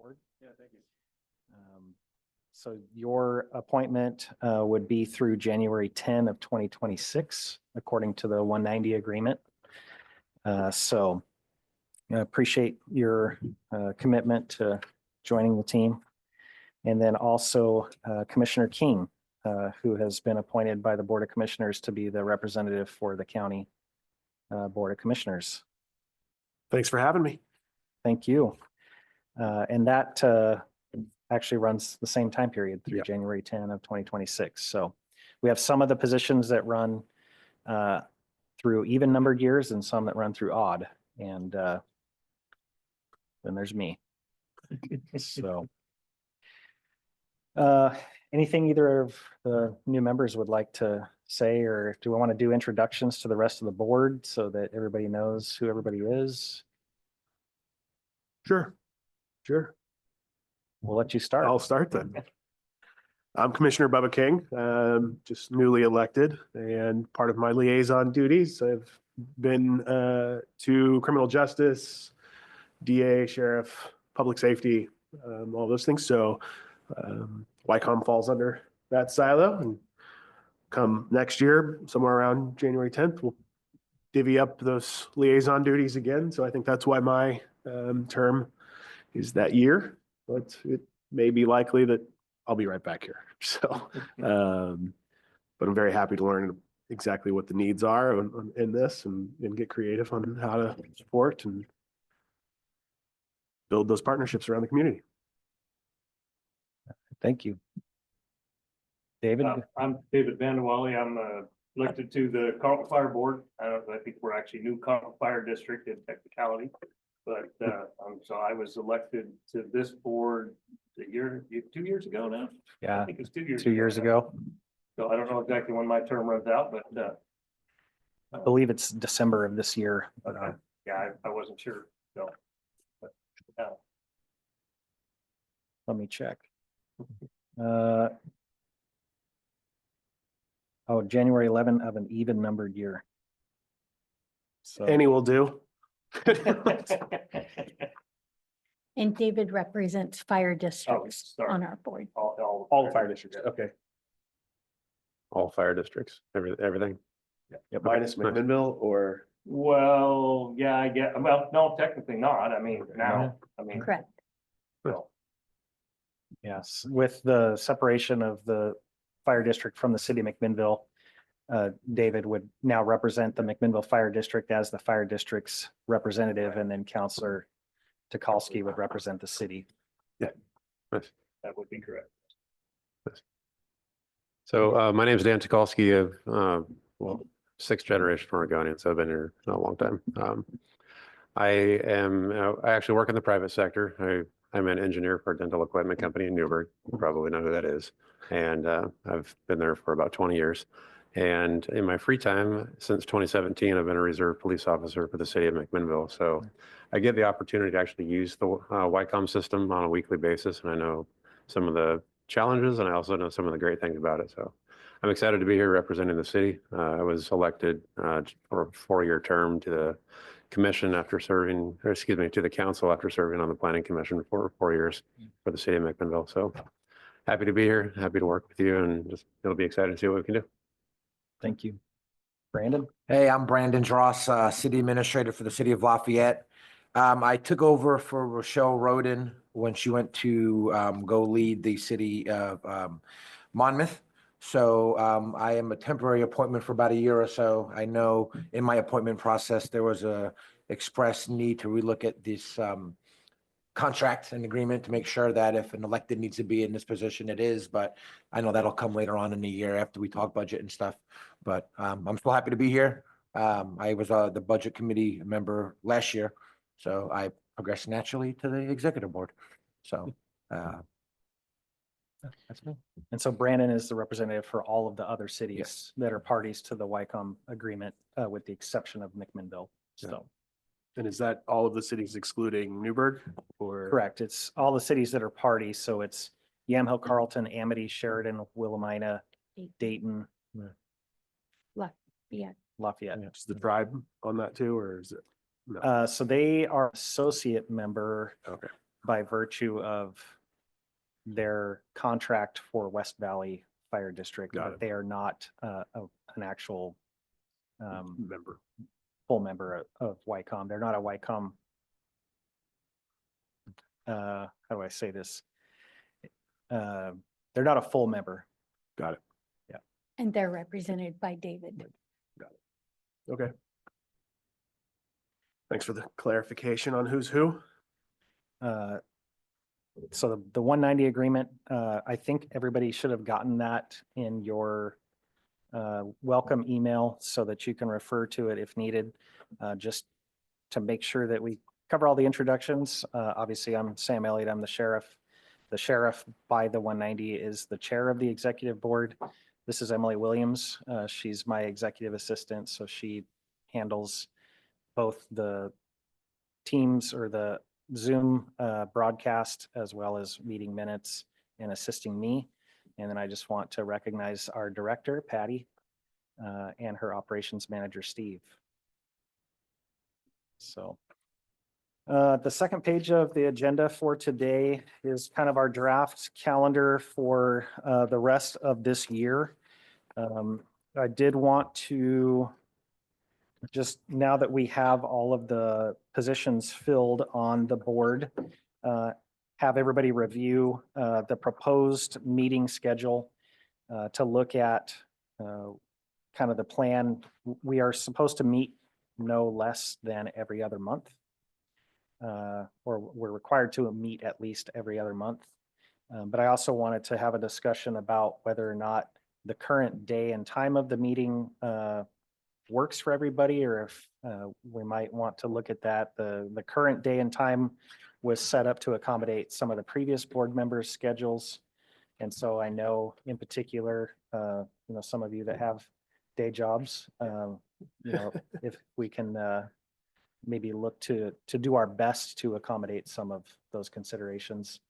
board. Yeah, thank you. So your appointment would be through January 10 of 2026, according to the 190 agreement. So I appreciate your commitment to joining the team. And then also Commissioner King, who has been appointed by the Board of Commissioners to be the representative for the county Board of Commissioners. Thanks for having me. Thank you. And that actually runs the same time period through January 10 of 2026. So we have some of the positions that run through even numbered years and some that run through odd. And then there's me. So anything either of the new members would like to say, or do we want to do introductions to the rest of the board so that everybody knows who everybody is? Sure. We'll let you start. I'll start then. I'm Commissioner Bubba King, just newly elected, and part of my liaison duties, I've been to criminal justice, DA, sheriff, public safety, all those things. So YCOM falls under that silo, and come next year, somewhere around January 10th, we'll divvy up those liaison duties again. So I think that's why my term is that year, but it may be likely that I'll be right back here. So, but I'm very happy to learn exactly what the needs are in this and get creative on how to support and build those partnerships around the community. Thank you. David? I'm David Vandewally. I'm elected to the Carlton Fire Board. I think we're actually new Carlton Fire District in technicality, but so I was elected to this board 2 years ago now. Yeah, I think it's 2 years. 2 years ago. So I don't know exactly when my term runs out, but I believe it's December of this year. But, yeah, I wasn't sure. So, but, let me check. January 11 of an even numbered year. So Any will do. And David represents fire districts sorry. on our board. All fire districts. Okay. All fire districts, everything. Yeah, minus McMinnville or well, yeah, I get. Well, no, technically not. I mean, now. I mean, Correct. well, yes, with the separation of the fire district from the city of McMinnville, David would now represent the McMinnville Fire District as the fire district's representative, and then Councilor Tukalski would represent the city. yeah, that would be correct. So my name is Dan Tukalski of, well, 6th generation Oregonian, so I've been here a long time. I actually work in the private sector. I'm an engineer for a dental equipment company in Newburgh. You probably know who that is. And I've been there for about 20 years. And in my free time, since 2017, I've been a reserve police officer for the city of McMinnville. So I get the opportunity to actually use the YCOM system on a weekly basis. And I know some of the challenges, and I also know some of the great things about it. So I'm excited to be here representing the city. I was elected for a 4-year term to the commission after serving, or excuse me, to the council after serving on the planning commission for 4 years for the city of McMinnville. So happy to be here, happy to work with you, and just it'll be exciting to see what we can do. Thank you. Brandon? Hey, I'm Brandon Dross, City Administrator for the City of Lafayette. I took over for Rochelle Roden when she went to go lead the city of Monmouth. So I am a temporary appointment for about a year or so. I know in my appointment process, there was a express need to relook at this contract and agreement to make sure that if an elected needs to be in this position, it is. But I know that'll come later on in the year after we talk budget and stuff. But I'm still happy to be here. I was the budget committee member last year, so I progressed naturally to the executive board. So that's me. And so Brandon is the representative for all of the other cities that are parties to the YCOM agreement, with the exception of McMinnville. So. and is that all of the cities excluding Newburgh or? Correct. It's all the cities that are parties. So it's Yamhill, Carlton, Amity, Sheridan, Willamina, Dayton, Lafayette. Is the tribe on that too, or is it? No. So they are associate member. Okay. by virtue of their contract for West Valley Fire District, Got but it. they are not an actual Member. full member of YCOM. They're not a YCOM. How do I say this? They're not a full member. Got it. And they're represented by David. Okay. Thanks for the clarification on who's who. So the 190 agreement, I think everybody should have gotten that in your welcome email so that you can refer to it if needed, just to make sure that we cover all the introductions. Obviously, I'm Sam Elliott. I'm the sheriff. The sheriff by the 190 is the chair of the executive board. This is Emily Williams. She's my executive assistant, so she handles both the Teams or the Zoom broadcast as well as meeting minutes and assisting me. And then I just want to recognize our director, Patty, and her operations manager, Steve. So the second page of the agenda for today is kind of our draft calendar for the rest of this year. I did want to, just now that we have all of the positions filled on the board, have everybody review the proposed meeting schedule to look at kind of the plan. We are supposed to meet no less than every other month, or we're required to meet at least every other month. But I also wanted to have a discussion about whether or not the current day and time of the meeting works for everybody, or if we might want to look at that. The current day and time was set up to accommodate some of the previous board members' schedules. And so I know in particular, some of you that have day jobs, if we can maybe look to do our best to accommodate some of those considerations.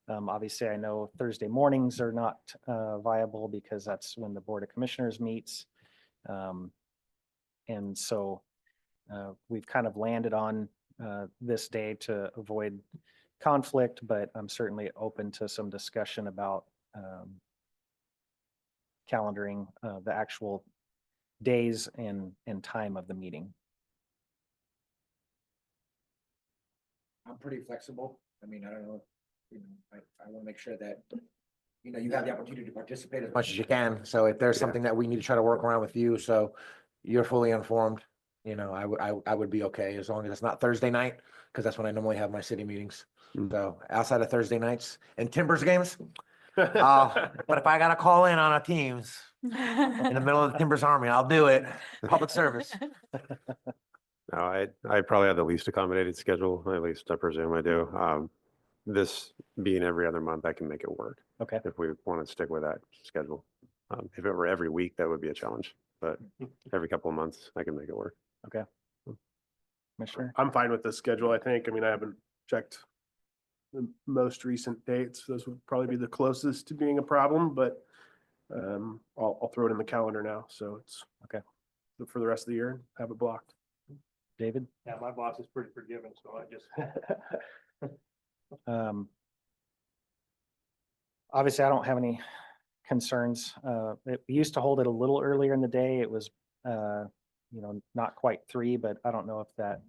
Obviously, I know Thursday mornings are not viable because that's when the Board of Commissioners meets. And so we've kind of landed on this day to avoid conflict, but I'm certainly open to some discussion about calendaring the actual days and time of the meeting. I'm pretty flexible. I mean, I don't know, I want to make sure that, you have the opportunity to participate as much as you can. So if there's something that we need to try to work around with you, so you're fully informed, I would be okay as long as it's not Thursday night, because that's when I normally have my city meetings. So outside of Thursday nights and Timbers games, but if I gotta call in on a Teams in the middle of the Timbers Army, I'll do it. Public service. No, I probably have the least accommodated schedule, at least I presume I do. This being every other month, I can make it work Okay. if we want to stick with that schedule. If it were every week, that would be a challenge, but every couple of months, I can make it work. Okay. Commissioner? I'm fine with this schedule, I think. I mean, I haven't checked the most recent dates. Those would probably be the closest to being a problem, but I'll throw it in the calendar now. So it's okay for the rest of the year, have it blocked. David? Yeah, my boss is pretty forgiving, so I just. Obviously, I don't have any concerns. We used to hold it a little earlier in the day. It was, not quite 3, but I don't know if that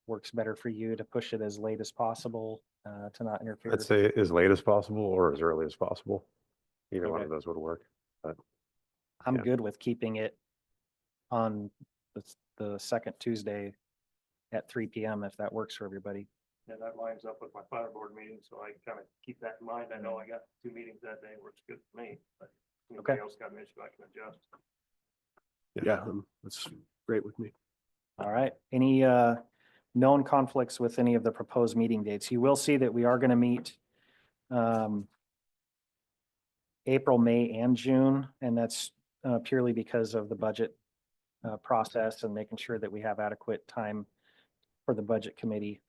works better for you to push it as late as possible to not interfere. I'd say as late as possible or as early as possible. Either one Okay. of those would work. But I'm yeah. good with keeping it on the second Tuesday at 3 p.m. if that works for everybody. Yeah, that lines up with my fire board meeting, so I kind of keep that in mind. I know I got 2 meetings that day, works good for me, but if anybody else got an issue, I can adjust. Yeah, that's great with me. All right. Any known conflicts with any of the proposed meeting dates? You will see that we are going to meet April, May, and June, and that's purely because of the budget process and making sure that we have adequate time for the budget committee.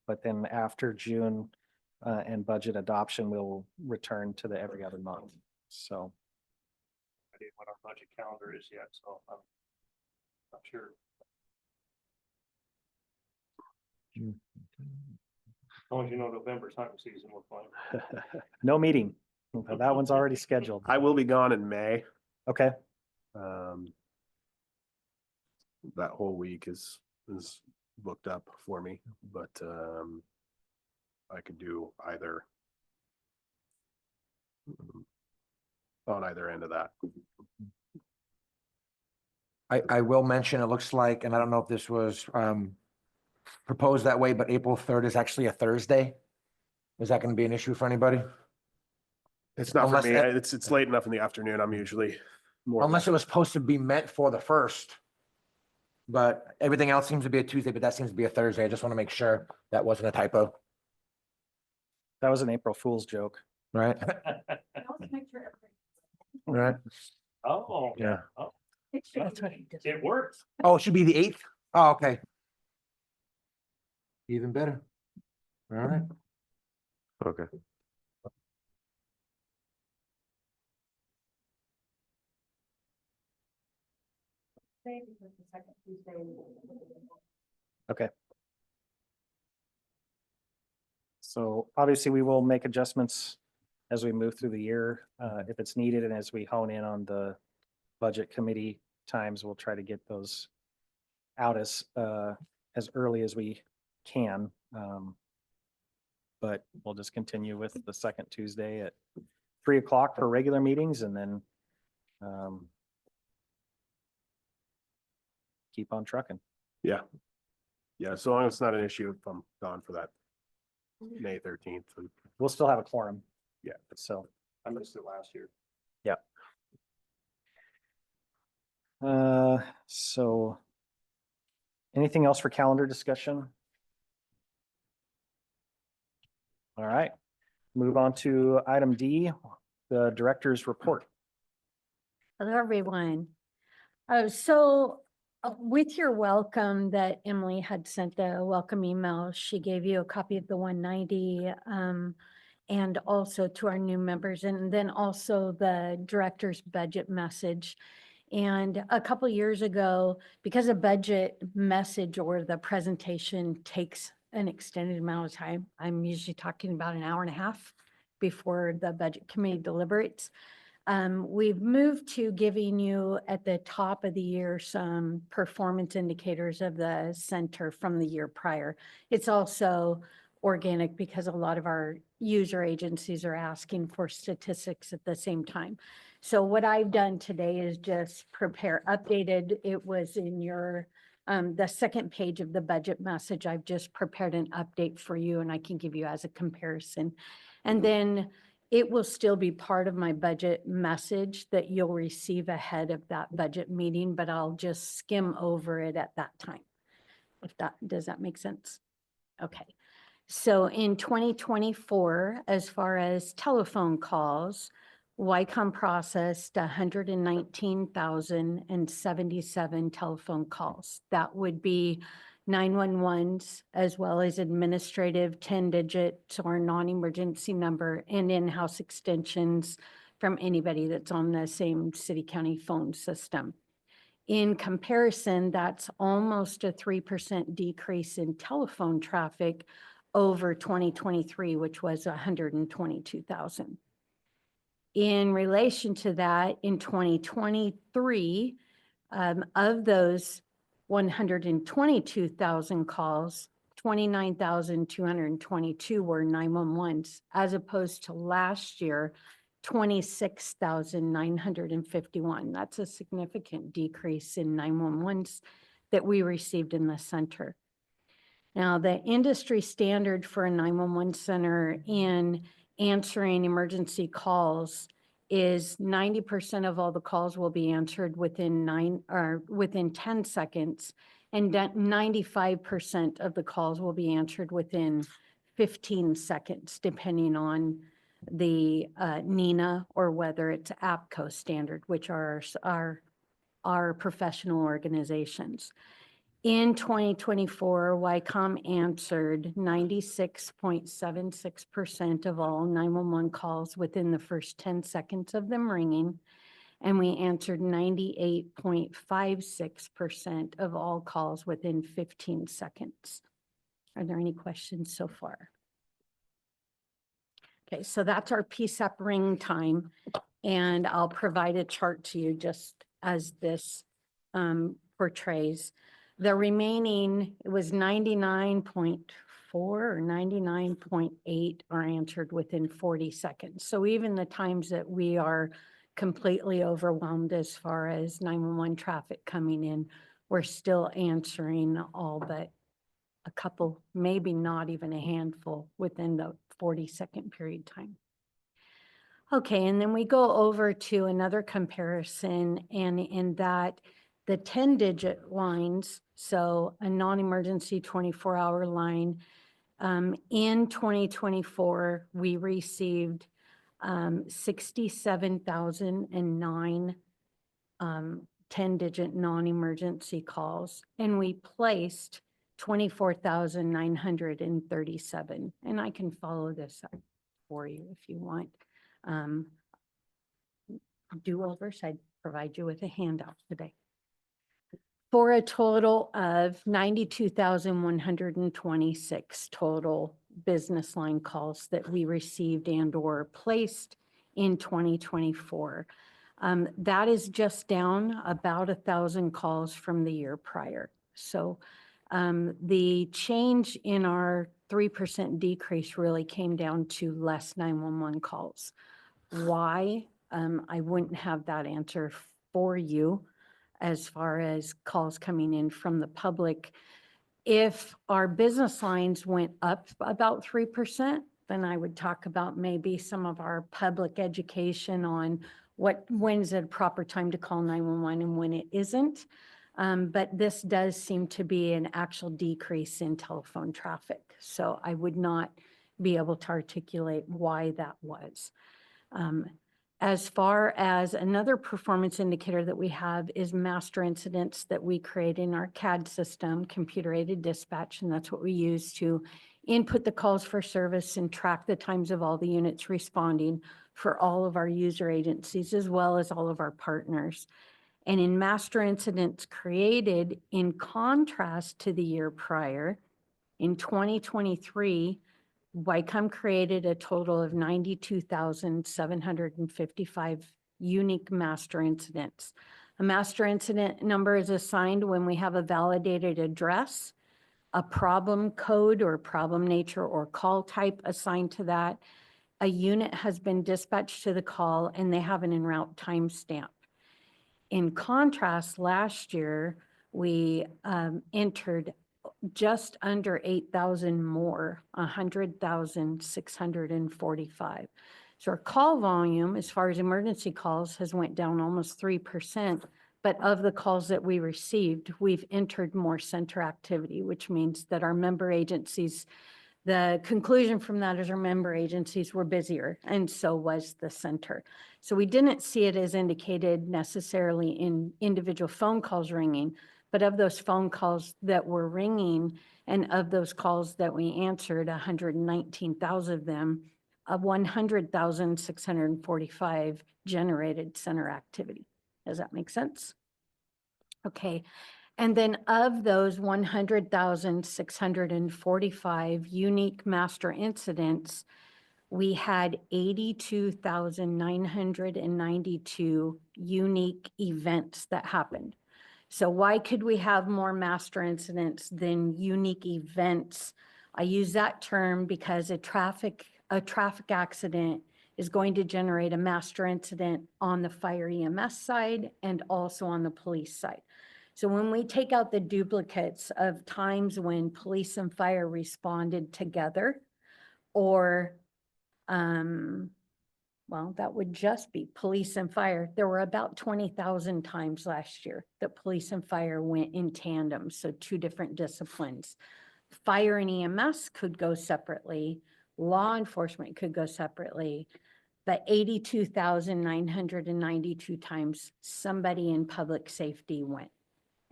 But then after June and budget adoption, we'll return to the every other month. So I didn't know what our budget calendar is yet, so I'm not sure. long as you know November's hunting season, we're fine. No meeting. That one's already scheduled. I will be gone in May. Okay, Um, that whole week is booked up for me, but I could do either on either end of that. I will mention, it looks like, and I don't know if this was proposed that way, but April 3rd is actually a Thursday. Is that going to be an issue for anybody? It's not Unless for me. it- It's late enough in the afternoon. I'm usually more. Unless it was supposed to be meant for the 1st. But everything else seems to be a Tuesday, but that seems to be a Thursday. I just want to make sure that wasn't a typo, that was an April Fool's joke. right? Right. Oh. Yeah. Oh, That's what he does. it works. Oh, it should be the 8th? Oh, okay. Even better. All right. Okay. Okay. So obviously we will make adjustments as we move through the year, if it's needed, and as we hone in on the budget committee times, we'll try to get those out as early as we can. But we'll just continue with the second Tuesday at 3 o'clock for regular meetings, and then keep on trucking. Yeah. Yeah, so long as it's not an issue if I'm gone for that May 13th. We'll still have a quorum. Yeah. So, I missed it last year. so anything else for calendar discussion? All right, move on to item D, the director's report. Hello, everyone. With your welcome that Emily had sent the welcome email, she gave you a copy of the 190 and also to our new members, and then also the director's budget message. And a couple years ago, because a budget message or the presentation takes an extended amount of time, I'm usually talking about an hour and a half before the budget committee deliberates. We've moved to giving you at the top of the year some performance indicators of the center from the year prior. It's also organic because a lot of our user agencies are asking for statistics at the same time. So what I've done today is just prepare updated. It was in your the second page of the budget message. I've just prepared an update for you, and I can give you as a comparison. And then it will still be part of my budget message that you'll receive ahead of that budget meeting, but I'll just skim over it at that time. Does that make sense? Okay. So in 2024, as far as telephone calls, YCOM processed 119,077 telephone calls. That would be 911s as well as administrative 10-digit or non-emergency number and in-house extensions from anybody that's on the same city county phone system. In comparison, that's almost a 3% decrease in telephone traffic over 2023, which was 122,000. In relation to that, in 2023, of those 122,000 calls, 29,222 were 911s, as opposed to last year, 26,951. That's a significant decrease in 911s that we received in the center. Now, the industry standard for a 911 center in answering emergency calls is 90% of all the calls will be answered within 10 seconds, and 95% of the calls will be answered within 15 seconds, depending on the NINA or whether it's APCO standard, which are our professional organizations. In 2024, YCOM answered 96.76% of all 911 calls within the first 10 seconds of them ringing, and we answered 98.56% of all calls within 15 seconds. Are there any questions so far? Okay, so that's our PSAP ring time. And I'll provide a chart to you just as this portrays. The remaining, it was 99.4 or 99.8 are answered within 40 seconds. So even the times that we are completely overwhelmed as far as 911 traffic coming in, we're still answering all but a couple, maybe not even a handful within the 40-second period time. Okay, and then we go over to another comparison, and in that the 10-digit lines, so a non-emergency 24-hour line, in 2024, we received 67,009 10-digit non-emergency calls, and we placed 24,937. And I can follow this up for you if you want. Do-overs, I'd provide you with a handout today. For a total of 92,126 total business line calls that we received and or placed in 2024. That is just down about 1,000 calls from the year prior. So the change in our 3% decrease really came down to less 911 calls. Why? I wouldn't have that answer for you as far as calls coming in from the public. If our business lines went up about 3%, then I would talk about maybe some of our public education on when's a proper time to call 911 and when it isn't. But this does seem to be an actual decrease in telephone traffic. So I would not be able to articulate why that was. As far as another performance indicator that we have is master incidents that we create in our CAD system, computer-aided dispatch, and that's what we use to input the calls for service and track the times of all the units responding for all of our user agencies, as well as all of our partners. And in master incidents created, in contrast to the year prior, in 2023, YCOM created a total of 92,755 unique master incidents. A master incident number is assigned when we have a validated address, a problem code or problem nature or call type assigned to that. A unit has been dispatched to the call and they have an en route timestamp. In contrast, last year, we entered just under 8,000 more, 100,645. So our call volume, as far as emergency calls, has went down almost 3%. But of the calls that we received, we've entered more center activity, which means that our member agencies, the conclusion from that is our member agencies were busier, and so was the center. So we didn't see it as indicated necessarily in individual phone calls ringing, but of those phone calls that were ringing and of those calls that we answered, 119,000 of them, 100,645 generated center activity. Does that make sense? Okay. And then of those 100,645 unique master incidents, we had 82,992 unique events that happened. So why could we have more master incidents than unique events? I use that term because a traffic accident is going to generate a master incident on the fire EMS side and also on the police side. So when we take out the duplicates of times when police and fire responded together, or well, that would just be police and fire. There were about 20,000 times last year that police and fire went in tandem, so two different disciplines. Fire and EMS could go separately, law enforcement could go separately, but 82,992 times somebody in public safety went.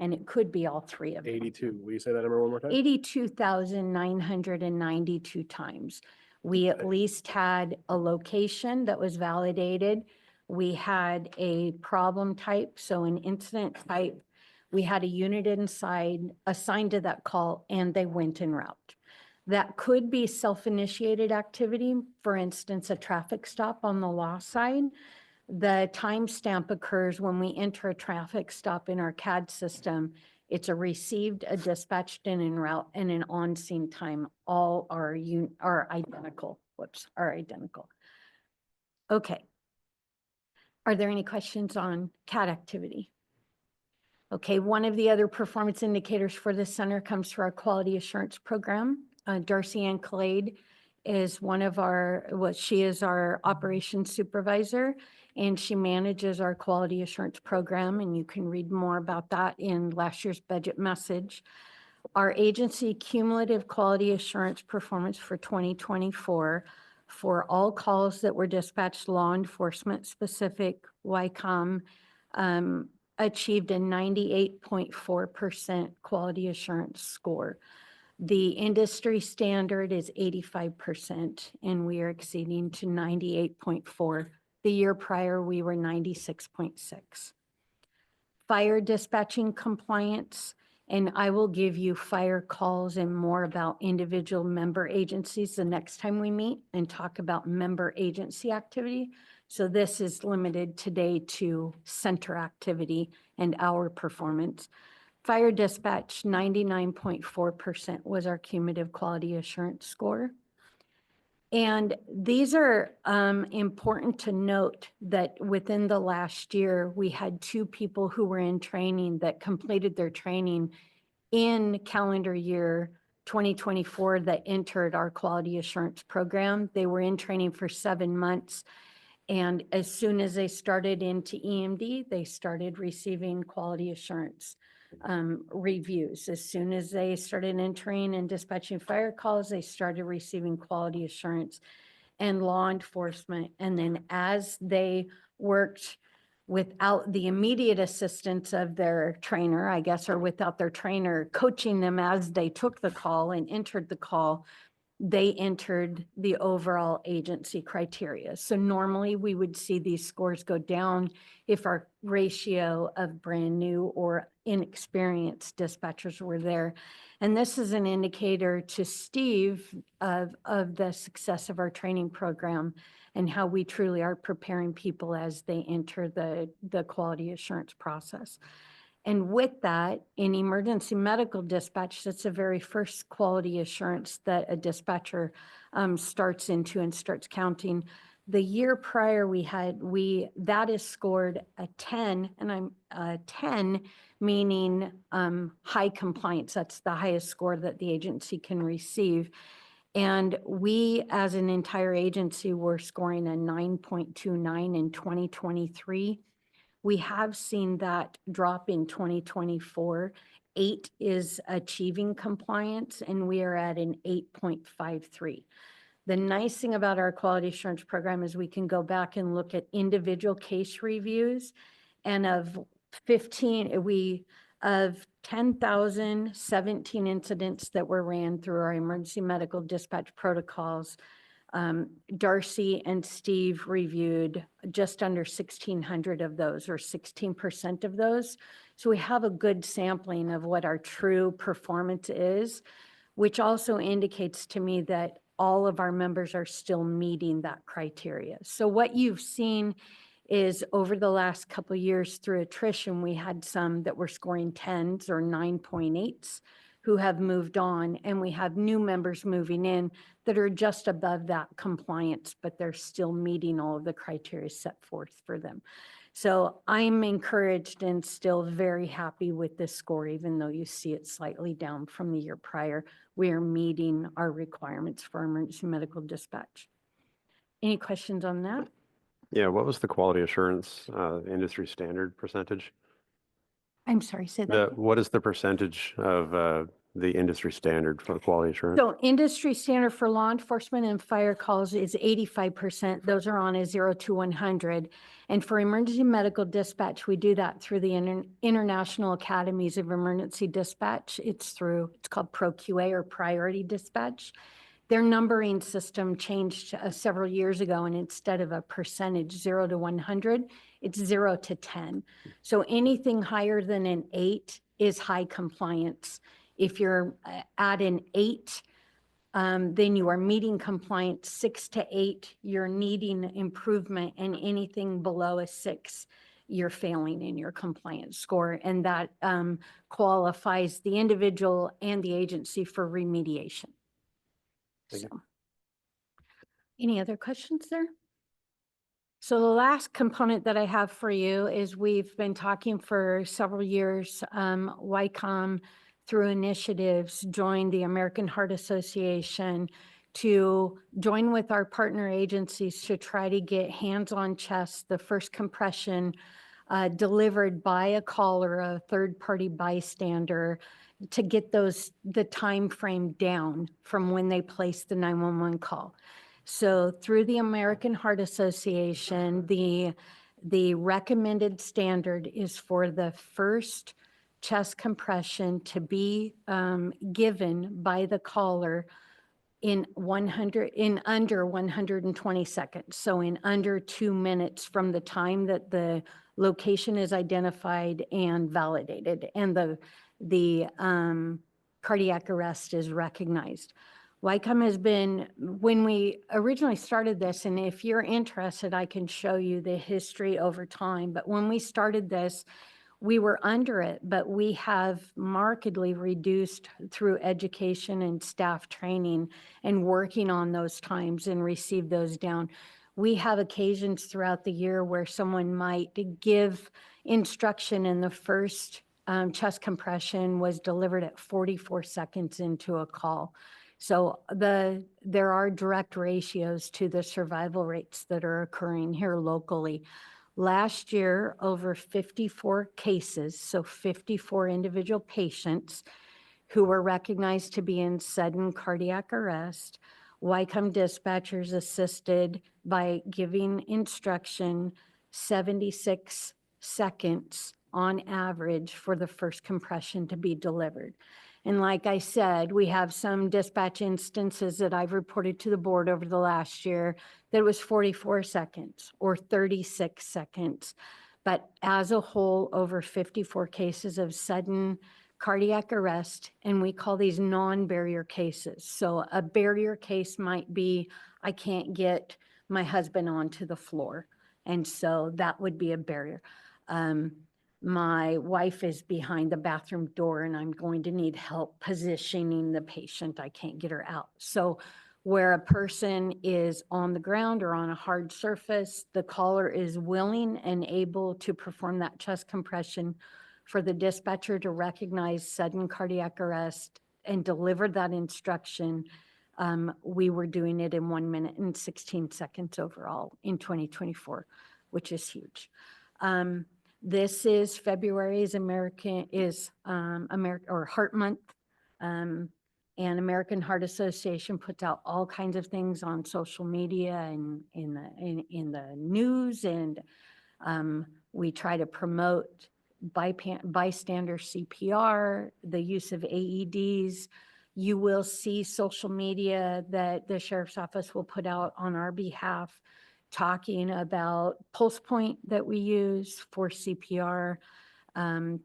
And it could be all three of them. 82. Will you say that number one more time? 82,992 times. We at least had a location that was validated. We had a problem type, so an incident type. We had a unit inside assigned to that call and they went en route. That could be self-initiated activity, for instance, a traffic stop on the law side. The timestamp occurs when we enter a traffic stop in our CAD system. It's a received, a dispatched, and en route, and an on-scene time. All are identical. Are identical. Okay. Are there any questions on CAD activity? Okay, one of the other performance indicators for the center comes through our quality assurance program. Darcy Ann Khalid is she is our operations supervisor, and she manages our quality assurance program, and you can read more about that in last year's budget message. Our agency cumulative quality assurance performance for 2024 for all calls that were dispatched law enforcement specific YCOM achieved a 98.4% quality assurance score. The industry standard is 85%, and we are exceeding to 98.4. The year prior, we were 96.6. Fire dispatching compliance, and I will give you fire calls and more about individual member agencies the next time we meet and talk about member agency activity. So this is limited today to center activity and our performance. Fire dispatch, 99.4% was our cumulative quality assurance score. And these are important to note that within the last year, we had 2 people who were in training that completed their training in calendar year 2024 that entered our quality assurance program. They were in training for 7 months. And as soon as they started into EMD, they started receiving quality assurance reviews. As soon as they started entering and dispatching fire calls, they started receiving quality assurance and law enforcement. And then as they worked without the immediate assistance of their trainer, I guess, or without their trainer coaching them as they took the call and entered the call, they entered the overall agency criteria. So normally we would see these scores go down if our ratio of brand new or inexperienced dispatchers were there. And this is an indicator to Steve of the success of our training program and how we truly are preparing people as they enter the quality assurance process. And with that, in emergency medical dispatch, that's the very first quality assurance that a dispatcher starts into and starts counting. The year prior that is scored a 10, and I'm 10 meaning high compliance. That's the highest score that the agency can receive. And we, as an entire agency, were scoring a 9.29 in 2023. We have seen that drop in 2024. 8 is achieving compliance, and we are at an 8.53. The nice thing about our quality assurance program is we can go back and look at individual case reviews, and of 10,017 incidents that were ran through our emergency medical dispatch protocols, Darcy and Steve reviewed just under 1,600 of those, or 16% of those. So we have a good sampling of what our true performance is, which also indicates to me that all of our members are still meeting that criteria. So what you've seen is over the last couple of years through attrition, we had some that were scoring 10s or 9.8s who have moved on, and we have new members moving in that are just above that compliance, but they're still meeting all of the criteria set forth for them. So I'm encouraged and still very happy with this score, even though you see it slightly down from the year prior. We are meeting our requirements for emergency medical dispatch. Any questions on that? Yeah, what was the quality assurance industry standard percentage? I'm sorry, say that. What is the percentage of the industry standard for quality assurance? So industry standard for law enforcement and fire calls is 85%. Those are on a 0 to 100. And for emergency medical dispatch, we do that through the International Academies of Emergency Dispatch. It's called ProQA, or Priority Dispatch. Their numbering system changed several years ago, and instead of a percentage 0 to 100, it's 0 to 10. So anything higher than an 8 is high compliance. If you're at an 8, then you are meeting compliance. 6 to 8, you're needing improvement, and anything below a 6, you're failing in your compliance score. And that qualifies the individual and the agency for remediation. Thank you. So, any other questions there? So the last component that I have for you is we've been talking for several years, YCOM through initiatives joined the American Heart Association to join with our partner agencies to try to get hands-on chest, the first compression delivered by a caller, a third-party bystander, to get the time frame down from when they place the 911 call. So through the American Heart Association, the recommended standard is for the first chest compression to be given by the caller in under 120 seconds. So in under 2 minutes from the time that the location is identified and validated, and the cardiac arrest is recognized. YCOM has been, when we originally started this, and if you're interested, I can show you the history over time, but when we started this, we were under it, but we have markedly reduced through education and staff training and working on those times and received those down. We have occasions throughout the year where someone might give instruction and the first chest compression was delivered at 44 seconds into a call. So there are direct ratios to the survival rates that are occurring here locally. Last year, over 54 cases, so 54 individual patients who were recognized to be in sudden cardiac arrest. YCOM dispatchers assisted by giving instruction 76 seconds on average for the first compression to be delivered. And like I said, we have some dispatch instances that I've reported to the board over the last year that was 44 seconds or 36 seconds. But as a whole, over 54 cases of sudden cardiac arrest, and we call these non-barrier cases. So a barrier case might be, I can't get my husband onto the floor. And so that would be a barrier. My wife is behind the bathroom door and I'm going to need help positioning the patient. I can't get her out. So where a person is on the ground or on a hard surface, the caller is willing and able to perform that chest compression for the dispatcher to recognize sudden cardiac arrest and deliver that instruction. We were doing it in 1 minute and 16 seconds overall in 2024, which is huge. This is February's Heart Month, and American Heart Association puts out all kinds of things on social media and in the news, and we try to promote bystander CPR, the use of AEDs. You will see social media that the Sheriff's Office will put out on our behalf, talking about pulse point that we use for CPR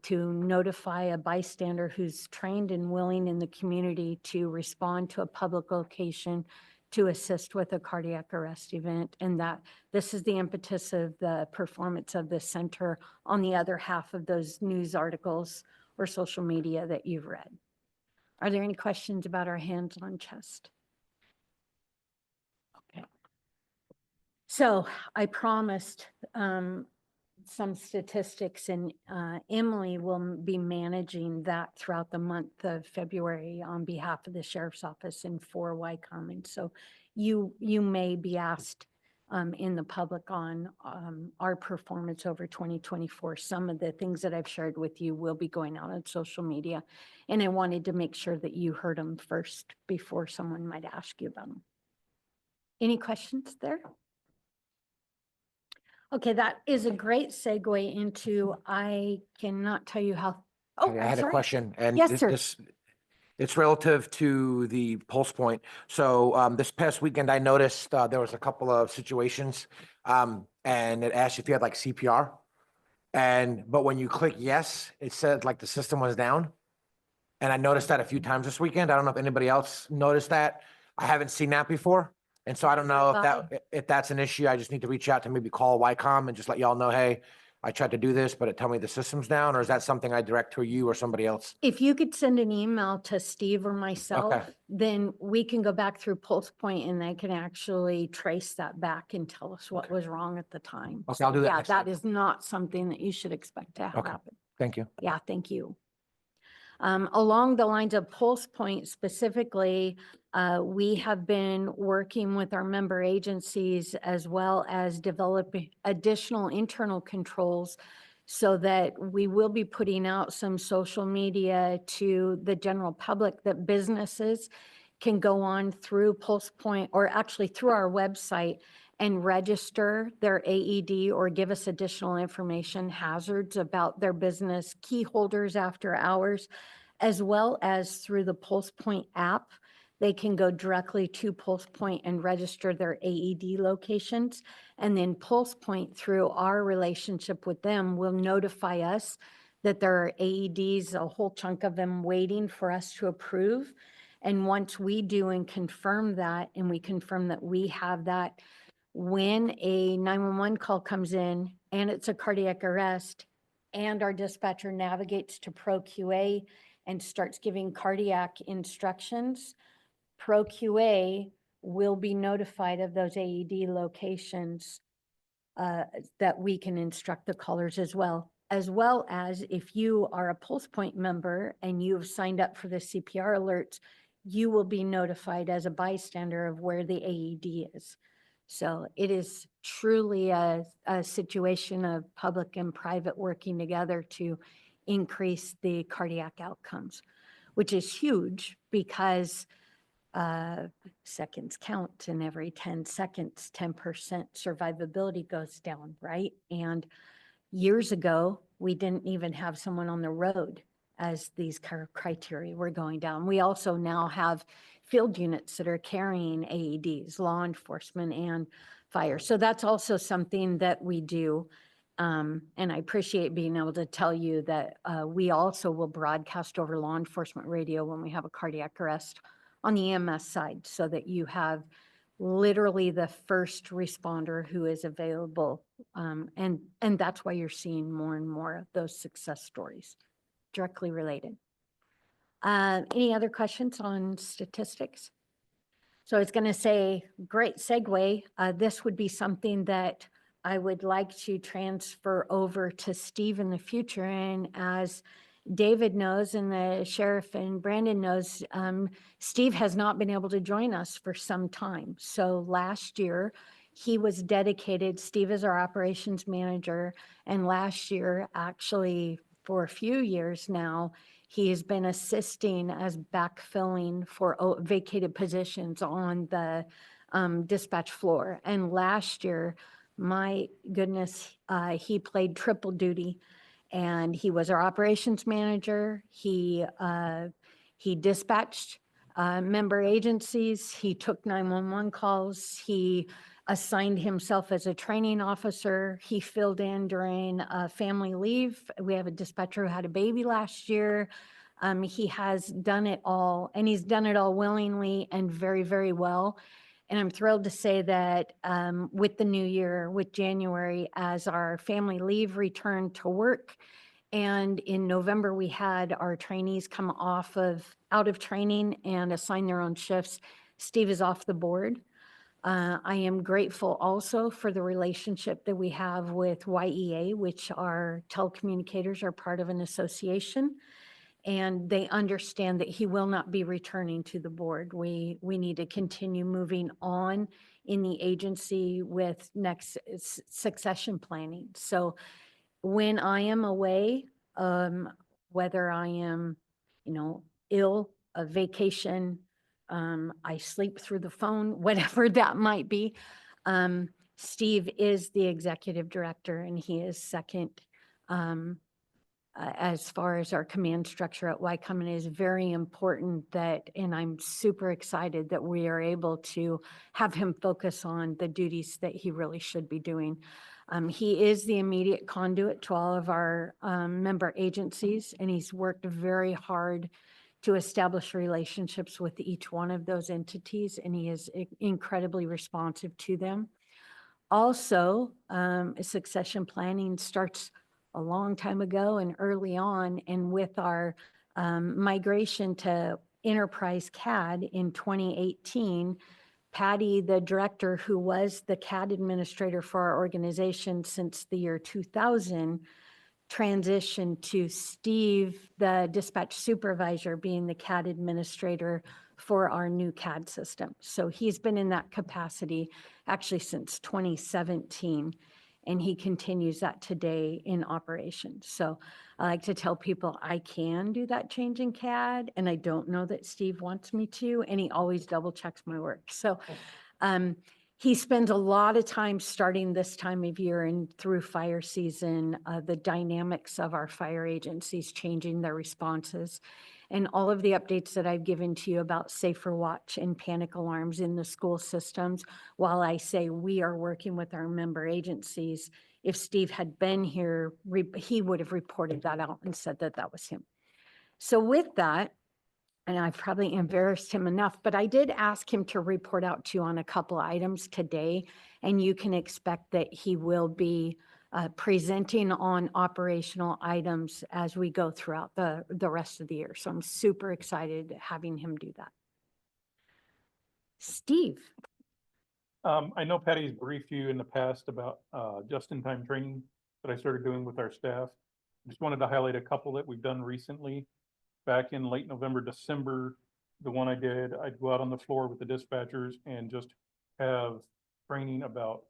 to notify a bystander who's trained and willing in the community to respond to a public location to assist with a cardiac arrest event. And that this is the impetus of the performance of the center on the other half of those news articles or social media that you've read. Are there any questions about our hands-on chest? Okay. So I promised some statistics, and Emily will be managing that throughout the month of February on behalf of the Sheriff's Office and for YCOM. And so you may be asked in the public on our performance over 2024. Some of the things that I've shared with you will be going out on social media, and I wanted to make sure that you heard them first before someone might ask you about them. Any questions there? Okay, that is a great segue into, I cannot tell you how. Oh, I had a sorry. question, and Yes, sir. it's relative to the pulse point. So this past weekend, I noticed there was a couple of situations, and it asked if you had like CPR, but when you click yes, it said like the system was down. And I noticed that a few times this weekend. I don't know if anybody else noticed that. I haven't seen that before. And so I don't know if Bye. if that's an issue. I just need to reach out to maybe call YCOM and just let y'all know, hey, I tried to do this, but it tell me the system's down, or is that something I direct to you or somebody else? If you could send an email to Steve or myself, then we can go back through Pulse Point and they can actually trace that back and tell us what was wrong at the time. Okay, I'll do that Yeah, next that time. is not something that you should expect to Okay. happen. Thank you. Yeah, thank you. Along the lines of Pulse Point specifically, we have been working with our member agencies as well as developing additional internal controls so that we will be putting out some social media to the general public that businesses can go on through Pulse Point or actually through our website and register their AED or give us additional information, hazards about their business, key holders after hours, as well as through the Pulse Point app. They can go directly to Pulse Point and register their AED locations. And then Pulse Point, through our relationship with them, will notify us that there are AEDs, a whole chunk of them waiting for us to approve. And once we do and confirm that, and we confirm that we have that, when a 911 call comes in and it's a cardiac arrest and our dispatcher navigates to Pro QA and starts giving cardiac instructions, Pro QA will be notified of those AED locations that we can instruct the callers as well as if you are a Pulse Point member and you've signed up for the CPR alerts, you will be notified as a bystander of where the AED is. So it is truly a situation of public and private working together to increase the cardiac outcomes, which is huge because seconds count, and every 10 seconds, 10% survivability goes down, right? And years ago, we didn't even have someone on the road as these criteria were going down. We also now have field units that are carrying AEDs, law enforcement and fire. So that's also something that we do. And I appreciate being able to tell you that we also will broadcast over law enforcement radio when we have a cardiac arrest on the EMS side, so that you have literally the first responder who is available. And that's why you're seeing more and more of those success stories directly related. Any other questions on statistics? So I was going to say, great segue. This would be something that I would like to transfer over to Steve in the future. And as David knows, and the sheriff and Brandon knows, Steve has not been able to join us for some time. So last year he was dedicated, Steve is our operations manager. And last year, actually for a few years now, he has been assisting as backfilling for vacated positions on the dispatch floor. And last year, my goodness, he played triple duty. And he was our operations manager. He dispatched member agencies. He took 911 calls. He assigned himself as a training officer. He filled in during family leave. We have a dispatcher who had a baby last year. He has done it all, and he's done it all willingly and very, very well. And I'm thrilled to say that with the new year, with January, as our family leave returned to work, and in November, we had our trainees come out of training and assign their own shifts. Steve is off the board. I am grateful also for the relationship that we have with YEA, which our telecommunicators are part of an association. And they understand that he will not be returning to the board. We need to continue moving on in the agency with next succession planning. So when I am away, whether I am, ill, a vacation, I sleep through the phone, whatever that might be, Steve is the executive director, and he is second as far as our command structure at YCOM. And it is very important that, and I'm super excited that we are able to have him focus on the duties that he really should be doing. He is the immediate conduit to all of our member agencies, and he's worked very hard to establish relationships with each one of those entities, and he is incredibly responsive to them. Also, succession planning starts a long time ago and early on, and with our migration to Enterprise CAD in 2018, Patty, the director who was the CAD administrator for our organization since the year 2000, transitioned to Steve, the dispatch supervisor, being the CAD administrator for our new CAD system. So he's been in that capacity actually since 2017, and he continues that today in operations. So I like to tell people I can do that change in CAD, and I don't know that Steve wants me to, and he always double checks my work. So he spends a lot of time starting this time of year and through fire season, the dynamics of our fire agencies changing their responses. And all of the updates that I've given to you about safer watch and panic alarms in the school systems, while I say we are working with our member agencies, if Steve had been here, he would have reported that out and said that that was him. So with that, and I've probably embarrassed him enough, but I did ask him to report out to you on a couple of items today, and you can expect that he will be presenting on operational items as we go throughout the rest of the year. So I'm super excited having him do that. Steve. I know Patty's briefed you in the past about just-in-time training that I started doing with our staff. Just wanted to highlight a couple that we've done recently. Back in late November, December, the one I did, I'd go out on the floor with the dispatchers and just have training about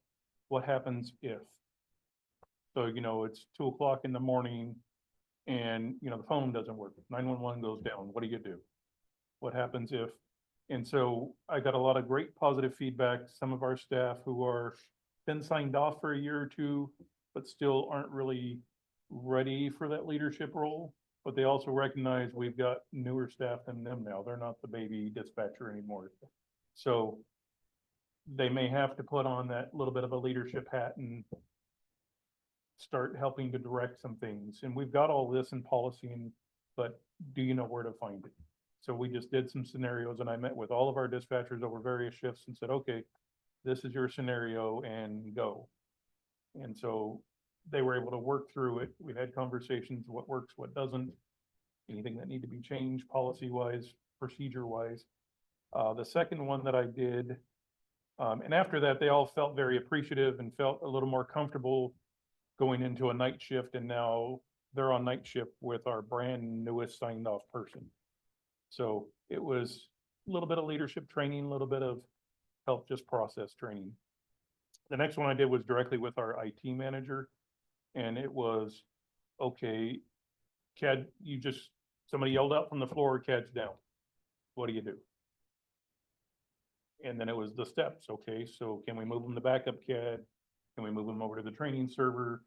what happens if. So, you know, it's 2 o'clock in the morning and, you know, the phone doesn't work. 911 goes down. What do you do? What happens if? And so I got a lot of great positive feedback. Some of our staff who are been signed off for a year or two, but still aren't really ready for that leadership role. But they also recognize we've got newer staff than them now. They're not the baby dispatcher anymore. So they may have to put on that little bit of a leadership hat and start helping to direct some things. And we've got all this in policy, but do you know where to find it? So we just did some scenarios, and I met with all of our dispatchers over various shifts and said, okay, this is your scenario and go. And so they were able to work through it. We had conversations, what works, what doesn't, anything that need to be changed policy-wise, procedure-wise. The second one that I did, and after that, they all felt very appreciative and felt a little more comfortable going into a night shift, and now they're on night shift with our brand newest signed off person. So it was a little bit of leadership training, a little bit of help just process training. The next one I did was directly with our IT manager. And it was, okay, CAD, somebody yelled out from the floor, CAD's down. What do you do? And then it was the steps. Okay, so can we move them to backup CAD? Can we move them over to the training server?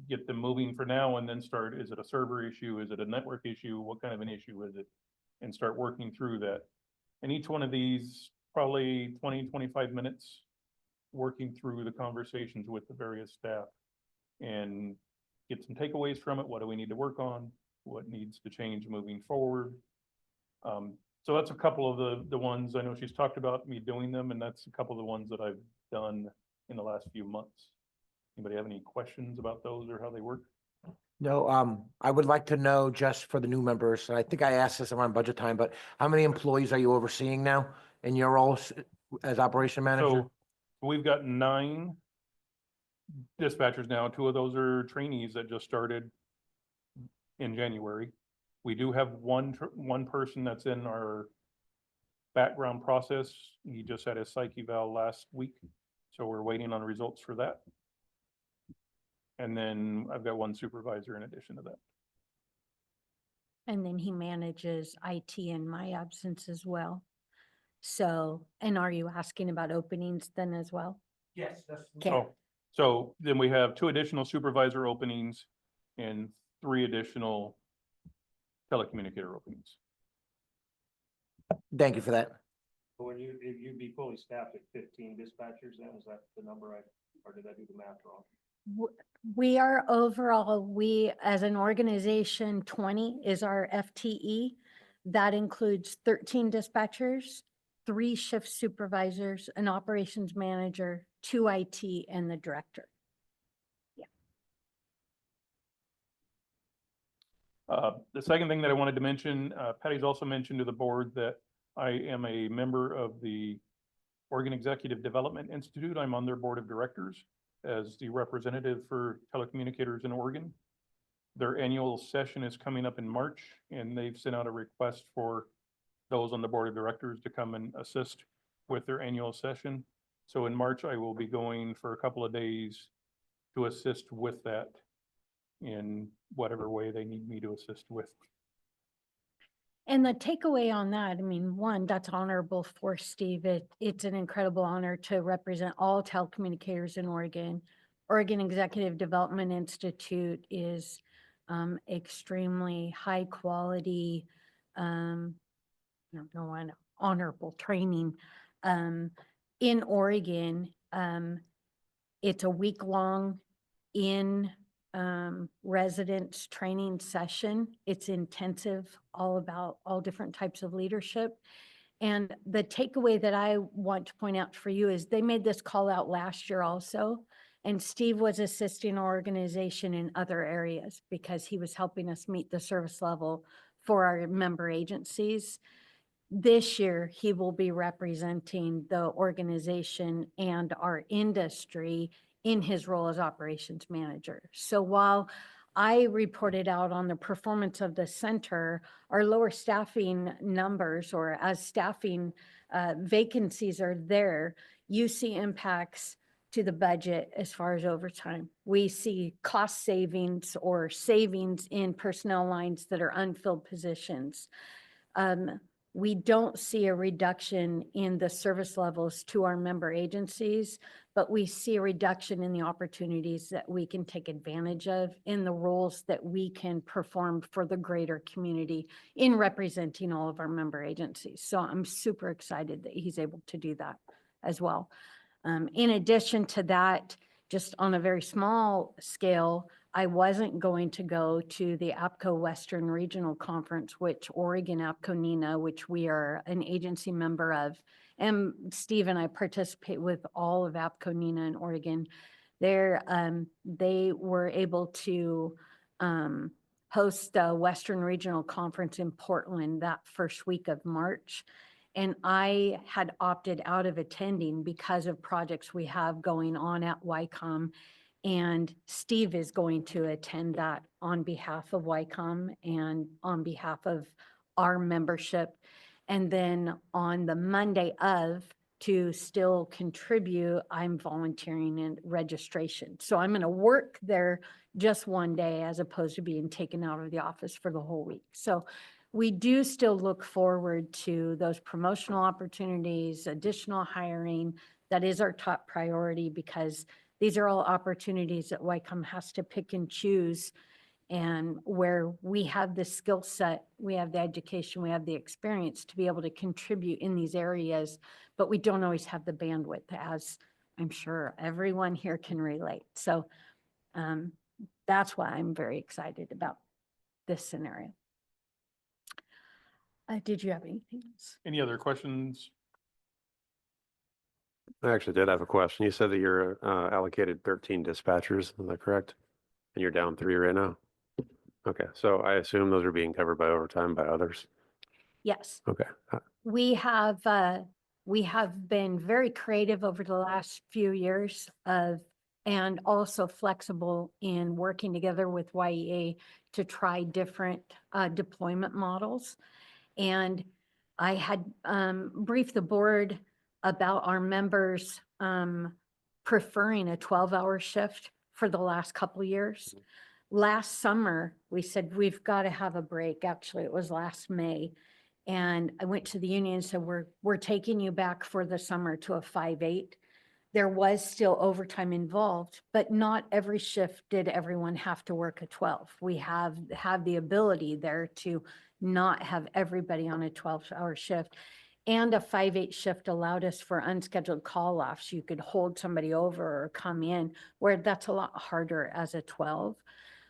Get them moving for now and then start, is it a server issue? Is it a network issue? What kind of an issue is it? And start working through that. And each one of these, probably 20, 25 minutes, working through the conversations with the various staff and get some takeaways from it. What do we need to work on? What needs to change moving forward? So that's a couple of the ones. I know she's talked about me doing them, and that's a couple of the ones that I've done in the last few months. Anybody have any questions about those or how they work? No, I would like to know, just for the new members, and I think I asked this around budget time, but how many employees are you overseeing now in your role as operation manager? So we've got 9 dispatchers now. 2 of those are trainees that just started in January. We do have one person that's in our background process. He just had his psych eval last week, so we're waiting on results for that. And then I've got 1 supervisor in addition to that. And then he manages IT in my absence as well. So, and are you asking about openings then as well? Yes. Okay. So then we have 2 additional supervisor openings and 3 additional telecommunicator openings. Thank you for that. When you'd be fully staffed at 15 dispatchers, then is that the number or did I do the math wrong? We are overall, we as an organization, 20 is our FTE. That includes 13 dispatchers, 3 shift supervisors, an operations manager, 2 IT, and the director. The second thing that I wanted to mention, Patty's also mentioned to the board that I am a member of the Oregon Executive Development Institute. I'm on their board of directors as the representative for telecommunicators in Oregon. Their annual session is coming up in March, and they've sent out a request for those on the board of directors to come and assist with their annual session. So in March, I will be going for a couple of days to assist with that in whatever way they need me to assist with. And the takeaway on that, I mean, one, that's honorable for Steve. It's an incredible honor to represent all telecommunicators in Oregon. Oregon Executive Development Institute is extremely high quality, honorable training in Oregon. It's a week-long residence training session. It's intensive, all about all different types of leadership. And the takeaway that I want to point out for you is they made this call out last year also. And Steve was assisting our organization in other areas because he was helping us meet the service level for our member agencies. This year, he will be representing the organization and our industry in his role as operations manager. So while I reported out on the performance of the center, our lower staffing numbers, or as staffing vacancies are there, you see impacts to the budget as far as overtime. We see cost savings or savings in personnel lines that are unfilled positions. We don't see a reduction in the service levels to our member agencies, but we see a reduction in the opportunities that we can take advantage of in the roles that we can perform for the greater community in representing all of our member agencies. So I'm super excited that he's able to do that as well. In addition to that, just on a very small scale, I wasn't going to go to the APCO Western Regional Conference, which Oregon APCO NENA, which we are an agency member of, and Steve and I participate with all of APCO NENA in Oregon. They were able to host the Western Regional Conference in Portland that first week of March. And I had opted out of attending because of projects we have going on at YCOM. And Steve is going to attend that on behalf of YCOM and on behalf of our membership. And then on the Monday of, to still contribute, I'm volunteering in registration. So I'm going to work there just one day as opposed to being taken out of the office for the whole week. So we do still look forward to those promotional opportunities, additional hiring. That is our top priority because these are all opportunities that YCOM has to pick and choose, and where we have the skill set, we have the education, we have the experience to be able to contribute in these areas, but we don't always have the bandwidth, as I'm sure everyone here can relate. So that's why I'm very excited about this scenario. Did you have anything else? Any other questions? I actually did have a question. You said that you're allocated 13 dispatchers, is that correct? And you're down 3 right now? Okay, so I assume those are being covered by overtime by others? Yes. Okay. We have been very creative over the last few years and also flexible in working together with YEA to try different deployment models. And I had briefed the board about our members preferring a 12-hour shift for the last couple of years. Last summer, we said, we've got to have a break. Actually, it was last May. And I went to the union and said, we're taking you back for the summer to a 5/8. There was still overtime involved, but not every shift did everyone have to work a 12. We have the ability there to not have everybody on a 12-hour shift. And a 5/8 shift allowed us for unscheduled call-offs. You could hold somebody over or come in, where that's a lot harder as a 12.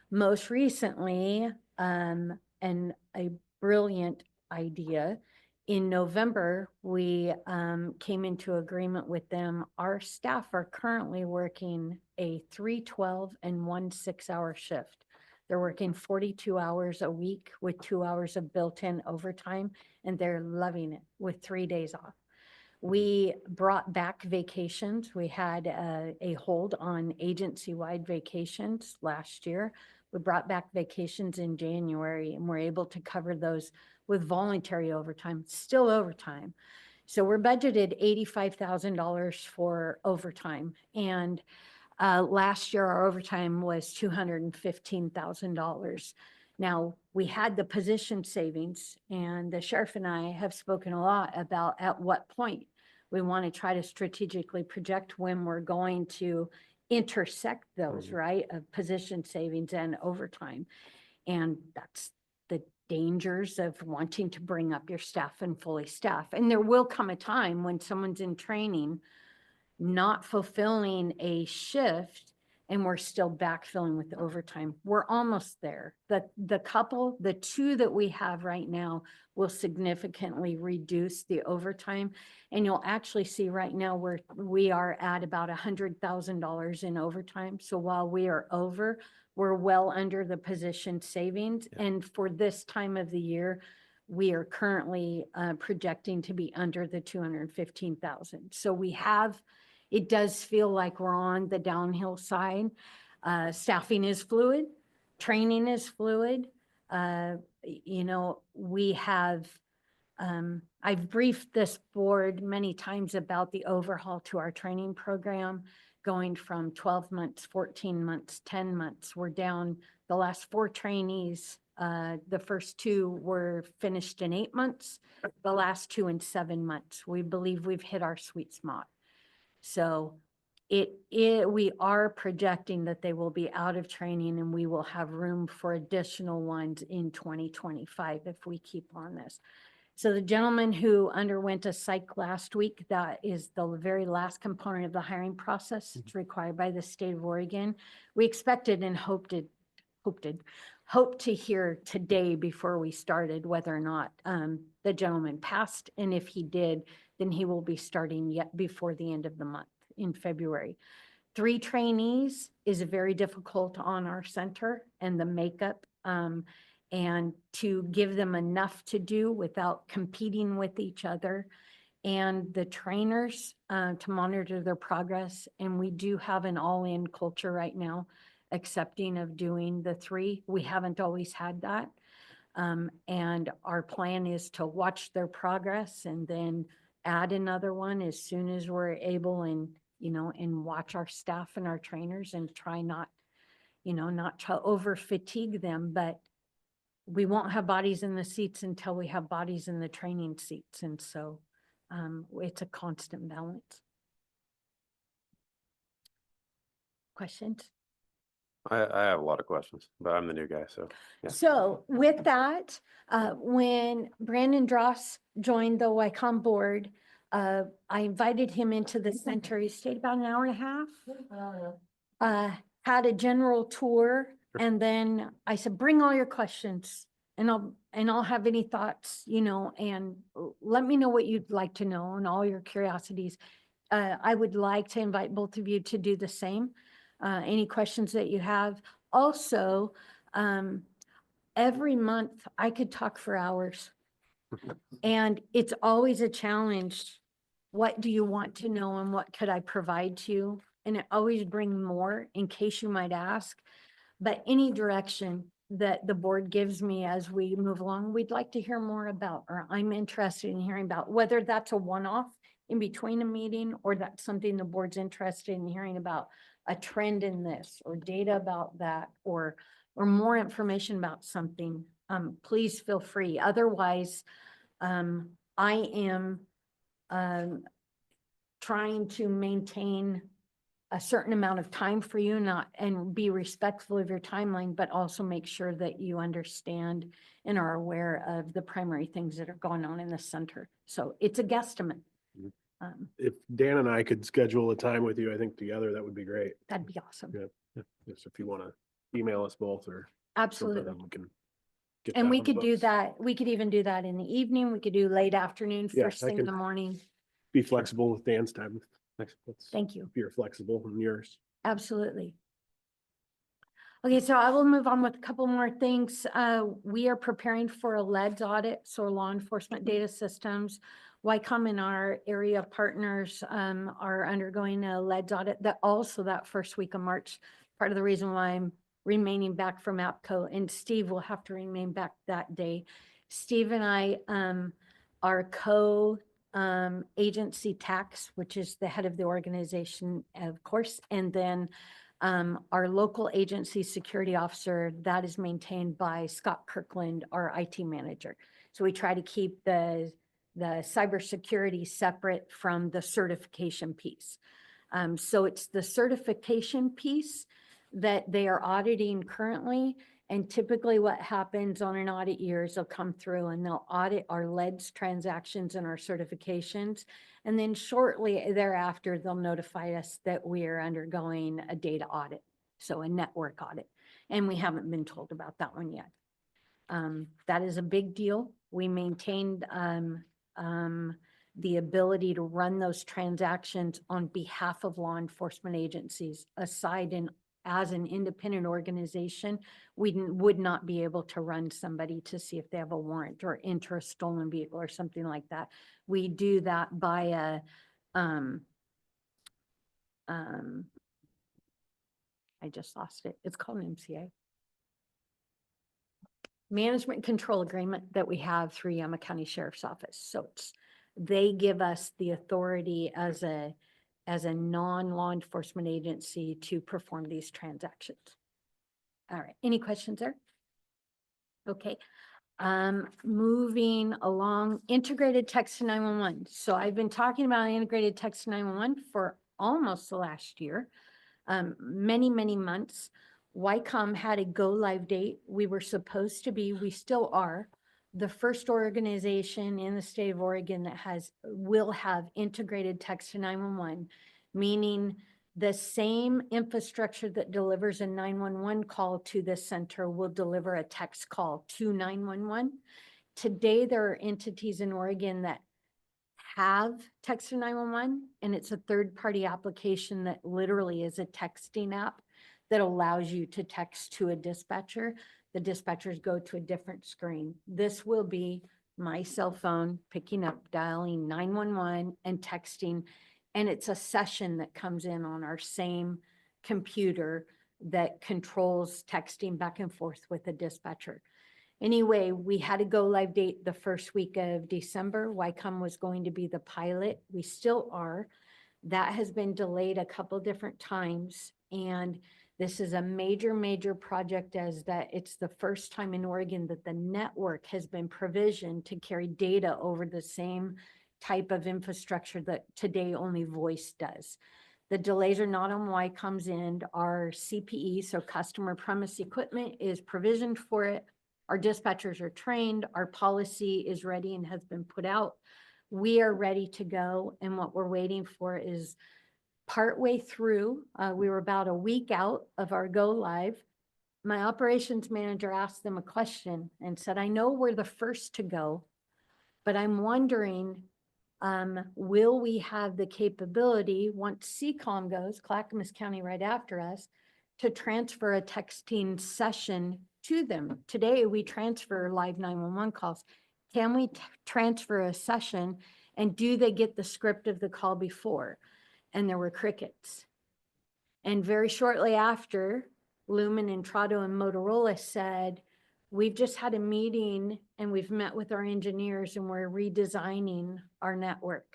Most recently, and a brilliant idea, in November, we came into agreement with them. Our staff are currently working a 3/12 and 1 6-hour shift. They're working 42 hours a week with 2 hours of built-in overtime, and they're loving it with 3 days off. We brought back vacations. We had a hold on agency-wide vacations last year. We brought back vacations in January, and we're able to cover those with voluntary overtime, still overtime. So we're budgeted $85,000 for overtime. And last year, our overtime was $215,000. Now, we had the position savings, and the sheriff and I have spoken a lot about at what point we want to try to strategically project when we're going to intersect those, right, of position savings and overtime. And that's the dangers of wanting to bring up your staff and fully staff. And there will come a time when someone's in training, not fulfilling a shift, and we're still backfilling with the overtime. We're almost there. The two that we have right now will significantly reduce the overtime. And you'll actually see right now we are at about $100,000 in overtime. So while we are over, we're well under the position savings. Yeah. And for this time of the year, we are currently projecting to be under the 215,000. So we have, it does feel like we're on the downhill side. Staffing is fluid, training is fluid. You know, we have, I've briefed this board many times about the overhaul to our training program, going from 12 months, 14 months, 10 months. We're down the last 4 trainees. The first 2 were finished in 8 months, the last 2 in 7 months. We believe we've hit our sweet spot. So we are projecting that they will be out of training, and we will have room for additional ones in 2025 if we keep on this. So the gentleman who underwent a psych last week, that is the very last component of the hiring process. It's required by the state of Oregon. We expected and hoped to hear today before we started whether or not the gentleman passed. And if he did, then he will be starting yet before the end of the month in February. 3 trainees is very difficult on our center and the makeup, and to give them enough to do without competing with each other, and the trainers to monitor their progress. And we do have an all-in culture right now, accepting of doing the 3. We haven't always had that. And our plan is to watch their progress and then add another one as soon as we're able, and, you know, and watch our staff and our trainers and try not to over fatigue them, but we won't have bodies in the seats until we have bodies in the training seats. And so it's a constant balance. Questions? I have a lot of questions, but I'm the new guy, so. Yeah. So with that, when Brandon Dross joined the YCOM board, I invited him into the center. He stayed about an hour and a half, had a general tour, and then I said, bring all your questions, and I'll have any thoughts, you know, and let me know what you'd like to know and all your curiosities. I would like to invite both of you to do the same. Any questions that you have. Also, every month I could talk for hours, and it's always a challenge. What do you want to know, and what could I provide to you? And I always bring more in case you might ask, but any direction that the board gives me as we move along, we'd like to hear more about, or I'm interested in hearing about, whether that's a one-off in between a meeting, or that's something the board's interested in hearing about, a trend in this, or data about that, or more information about something. Please feel free. Otherwise, I am trying to maintain a certain amount of time for you, not, and be respectful of your timeline, but also make sure that you understand and are aware of the primary things that are going on in the center. So it's a guesstimate. Mhm. Um, If Dan and I could schedule a time with you, I think together, that would be great. That'd be awesome. Yeah. Just if you want to email us both or something, Absolutely. then we can get And that we on the could do books. that. We could even do that in the evening. We could do late afternoon, Yeah, first I thing in can- the morning. Be flexible with Dan's time. Thank you. If you're flexible and yours. Absolutely. Okay, so I will move on with a couple more things. We are preparing for a LEDS audit, so law enforcement data systems. YCOM and our area partners are undergoing a LEDS audit that also that first week of March. Part of the reason why I'm remaining back from APCO, and Steve will have to remain back that day. Steve and I are agency tax, which is the head of the organization, of course, and then our local agency security officer, that is maintained by Scott Kirkland, our IT manager. So we try to keep the cybersecurity separate from the certification piece. So it's the certification piece that they are auditing currently. And typically what happens on an audit year is they'll come through and they'll audit our LEDS transactions and our certifications. And then shortly thereafter, they'll notify us that we are undergoing a data audit, so a network audit. And we haven't been told about that one yet. That is a big deal. We maintained the ability to run those transactions on behalf of law enforcement agencies. Aside and as an independent organization, we would not be able to run somebody to see if they have a warrant or enter a stolen vehicle or something like that. We do that by a I just lost it. It's called an MCA. Management control agreement that we have through Yamhill County Sheriff's Office. So they give us the authority as a non-law enforcement agency to perform these transactions. All right, any questions there? Okay, moving along, integrated text to 911. So I've been talking about integrated text to 911 for almost the last year, many months. YCOM had a go live date. We were supposed to be, we still are, the first organization in the state of Oregon that will have integrated text to 911, meaning the same infrastructure that delivers a 911 call to the center will deliver a text call to 911. Today, there are entities in Oregon that have text to 911, and it's a third-party application that literally is a texting app that allows you to text to a dispatcher. The dispatchers go to a different screen. This will be my cell phone picking up, dialing 911 and texting. And it's a session that comes in on our same computer that controls texting back and forth with the dispatcher. Anyway, we had a go live date the first week of December. YCOM was going to be the pilot. We still are. That has been delayed a couple different times. And this is a major project, as that it's the first time in Oregon that the network has been provisioned to carry data over the same type of infrastructure that today only voice does. The delays are not on YCOM's end. Our CPE, so customer premise equipment, is provisioned for it. Our dispatchers are trained. Our policy is ready and has been put out. We are ready to go. And what we're waiting for is partway through, we were about a week out of our go live. My operations manager asked them a question and said, I know we're the first to go, but I'm wondering, will we have the capability, once CCOM goes, Clackamas County right after us, to transfer a texting session to them? Today, we transfer live 911 calls. Can we transfer a session, and do they get the script of the call before? And there were crickets. And very shortly after, Lumen and Trado and Motorola said, we've just had a meeting and we've met with our engineers and we're redesigning our network.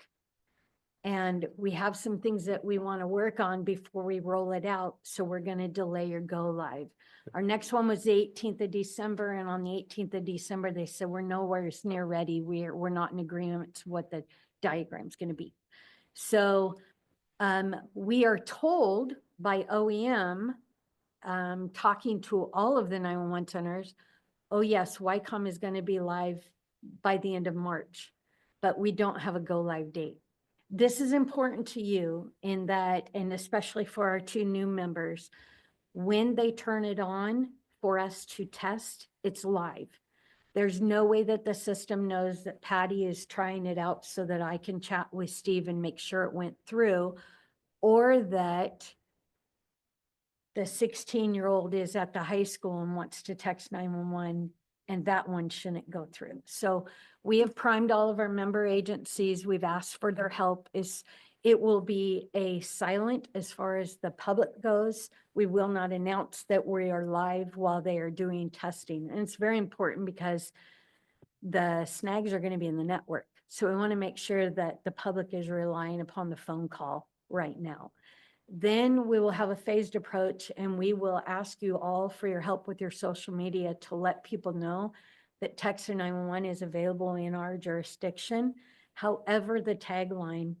And we have some things that we want to work on before we roll it out. So we're going to delay your go live. Our next one was the 18th of December. And on the 18th of December, they said, we're nowhere near ready. We're not in agreement to what the diagram's going to be. So We are told by OEM, talking to all of the 911 centers, oh yes, YCOM is going to be live by the end of March, but we don't have a go live date. This is important to you in that, and especially for our 2 new members, when they turn it on for us to test, it's live. There's no way that the system knows that Patty is trying it out so that I can chat with Steve and make sure it went through, or that the 16-year-old is at the high school and wants to text 911, and that one shouldn't go through. So we have primed all of our member agencies. We've asked for their help. It will be a silent as far as the public goes. We will not announce that we are live while they are doing testing. And it's very important because the snags are going to be in the network. So we want to make sure that the public is relying upon the phone call right now. Then we will have a phased approach, and we will ask you all for your help with your social media to let people know that Text 911 is available in our jurisdiction. However, the tagline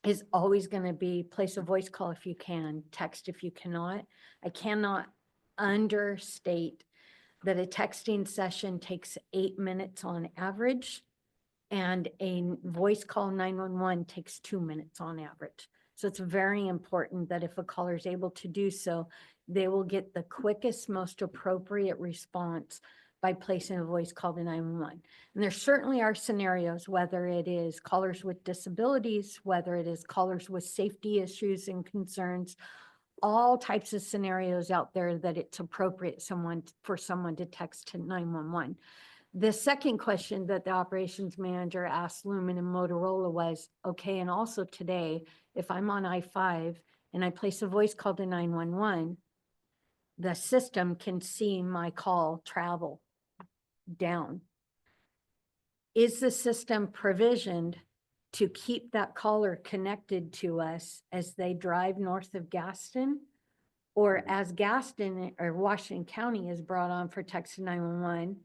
is always going to be place a voice call if you can, text if you cannot. I cannot understate that a texting session takes 8 minutes on average, and a voice call 911 takes 2 minutes on average. So it's very important that if a caller is able to do so, they will get the quickest, most appropriate response by placing a voice call to 911. And there certainly are scenarios, whether it is callers with disabilities, whether it is callers with safety issues and concerns, all types of scenarios out there that it's appropriate for someone to text to 911. The second question that the operations manager asked Lumen and Motorola was, okay, and also today, if I'm on I-5 and I place a voice call to 911, the system can see my call travel down. Is the system provisioned to keep that caller connected to us as they drive north of Gaston? Or as Gaston or Washington County is brought on for text 911,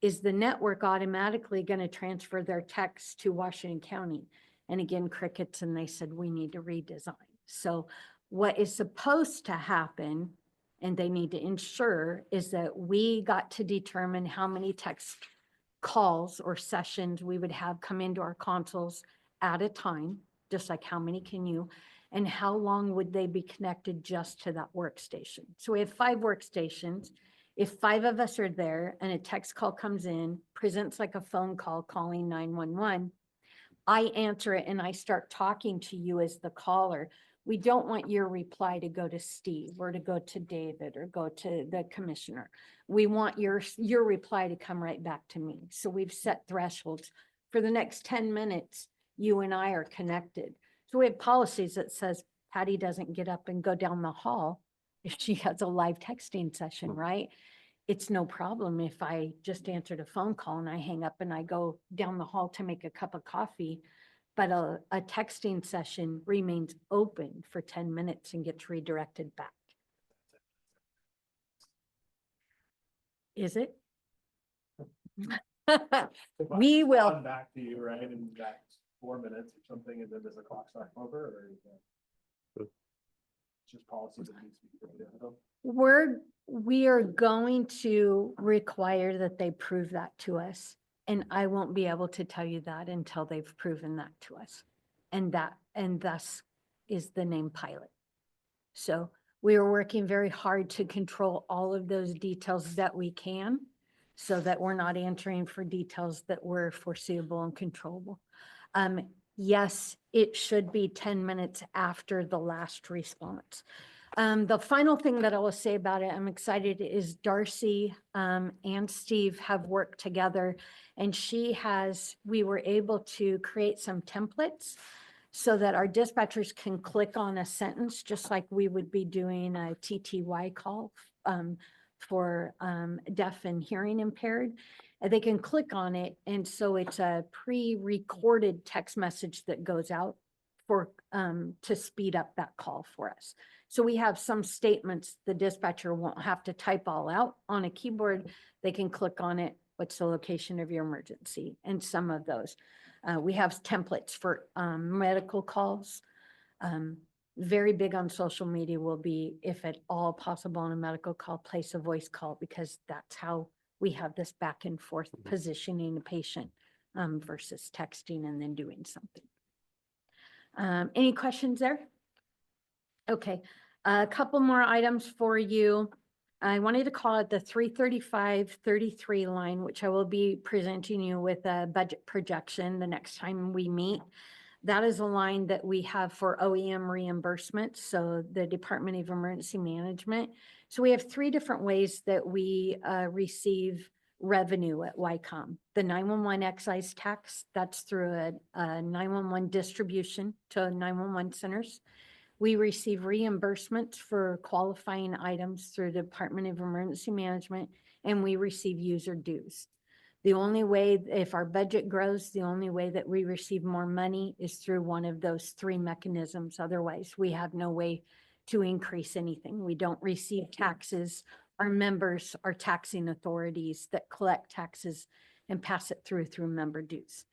is the network automatically going to transfer their text to Washington County? And again, crickets, and they said, we need to redesign. So what is supposed to happen, and they need to ensure, is that we got to determine how many text calls or sessions we would have come into our consoles at a time, just like how many can you, and how long would they be connected just to that workstation. So we have 5 workstations. If 5 of us are there and a text call comes in, presents like a phone call calling 911, I answer it and I start talking to you as the caller. We don't want your reply to go to Steve or to go to David or go to the commissioner. We want your reply to come right back to me. So we've set thresholds. For the next 10 minutes, you and I are connected. So we have policies that says Patty doesn't get up and go down the hall if she has a live texting session, right? It's no problem if I just answered a phone call and I hang up and I go down the hall to make a cup of coffee. But a texting session remains open for 10 minutes and gets redirected back. Is it? We will. Come back to you, right, in that 4 minutes or something, and then does the clock start over, or is that just policies that needs to be put in? We are going to require that they prove that to us. And I won't be able to tell you that until they've proven that to us. And thus is the name pilot. So we are working very hard to control all of those details that we can, so that we're not answering for details that were foreseeable and controllable. Yes, it should be 10 minutes after the last response. The final thing that I will say about it, I'm excited, is Darcy and Steve have worked together, and we were able to create some templates so that our dispatchers can click on a sentence, just like we would be doing a TTY call for deaf and hearing impaired. And they can click on it, and so it's a pre-recorded text message that goes out for to speed up that call for us. So we have some statements the dispatcher won't have to type all out on a keyboard. They can click on it. What's the location of your emergency? And some of those. We have templates for medical calls. very big on social media will be, if at all possible on a medical call, place a voice call, because that's how we have this back and forth positioning the patient versus texting and then doing something. Any questions there? Okay, a couple more items for you. I wanted to call it the 335-33 line, which I will be presenting you with a budget projection the next time we meet. That is a line that we have for OEM reimbursement, so the Department of Emergency Management. So we have three different ways that we receive revenue at YCOM. The 911 excise tax, that's through a 911 distribution to 911 centers. We receive reimbursements for qualifying items through the Department of Emergency Management, and we receive user dues. The only way, if our budget grows, the only way that we receive more money is through one of those three mechanisms. Otherwise, we have no way to increase anything. We don't receive taxes. Our members are taxing authorities that collect taxes and pass it through member dues.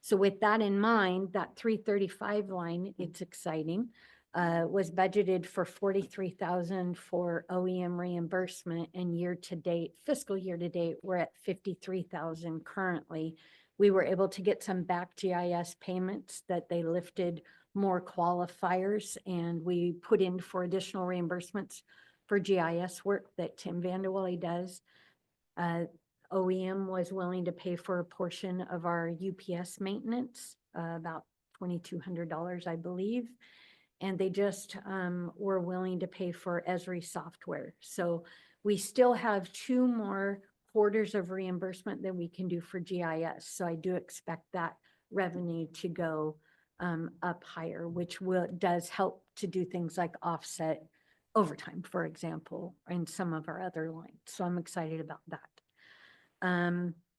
So with that in mind, that 335 line, it's exciting. Was budgeted for 43,000 for OEM reimbursement, and year to date, fiscal year to date, we're at 53,000 currently. We were able to get some back GIS payments that they lifted more qualifiers, and we put in for additional reimbursements for GIS work that Tim Vanderwilly does. OEM was willing to pay for a portion of our UPS maintenance, about $2,200, I believe. And they just were willing to pay for Esri software. So we still have 2 more quarters of reimbursement that we can do for GIS. So I do expect that revenue to go up higher, which does help to do things like offset overtime, for example, and some of our other lines. So I'm excited about that.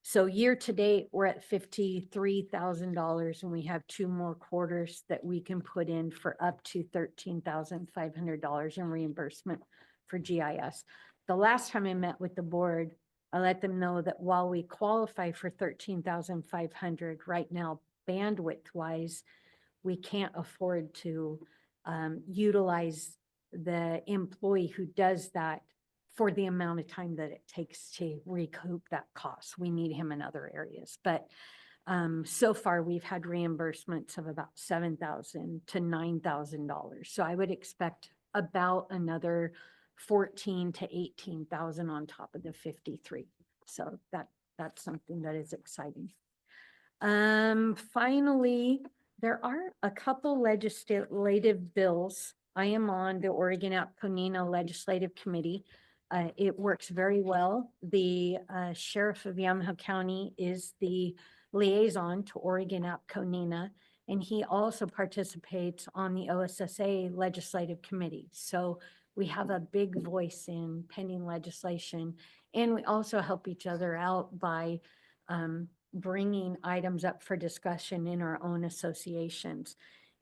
So year to date, we're at $53,000, and we have 2 more quarters that we can put in for up to $13,500 in reimbursement for GIS. The last time I met with the board, I let them know that while we qualify for $13,500 right now, bandwidth wise, we can't afford to utilize the employee who does that for the amount of time that it takes to recoup that cost. We need him in other areas. But so far we've had reimbursements of about $7,000 to $9,000. So I would expect about another 14 to 18,000 on top of the 53. So that's something that is exciting. Finally, there are a couple legislative bills. I am on the Oregon Apconina Legislative Committee. It works very well. The sheriff of Yamhill County is the liaison to Oregon Apconina, and he also participates on the OSSA Legislative Committee. So we have a big voice in pending legislation, and we also help each other out by bringing items up for discussion in our own associations.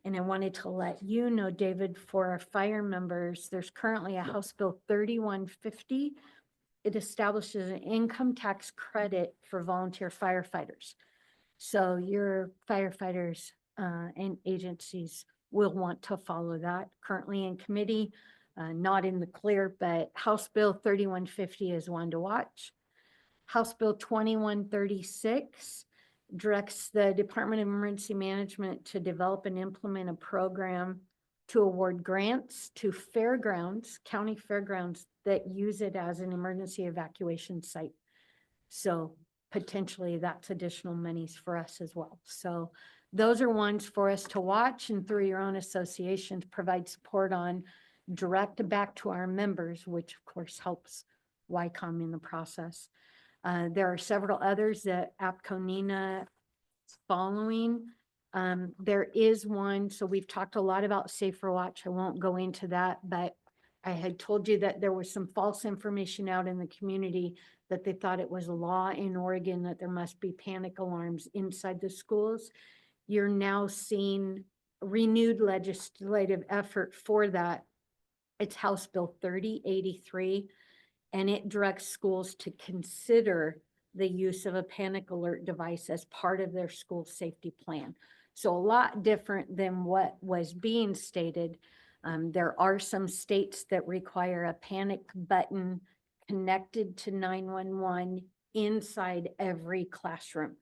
And I wanted to let you know, David, for our fire members, there's currently a House Bill 3150. It establishes an income tax credit for volunteer firefighters. So your firefighters and agencies will want to follow that. Currently in committee, not in the clear, but House Bill 3150 is one to watch. House Bill 2136 directs the Department of Emergency Management to develop and implement a program to award grants to fairgrounds, county fairgrounds that use it as an emergency evacuation site. So potentially that's additional monies for us as well. So those are ones for us to watch, and through your own associations, provide support on, direct back to our members, which of course helps YCOM in the process. There are several others that Apconina is following. There is one, so we've talked a lot about Safer Watch. I won't go into that, but I had told you that there was some false information out in the community that they thought it was a law in Oregon that there must be panic alarms inside the schools. You're now seeing renewed legislative effort for that. It's House Bill 3083. And it directs schools to consider the use of a panic alert device as part of their school safety plan. So a lot different than what was being stated. There are some states that require a panic button connected to 911 inside every classroom.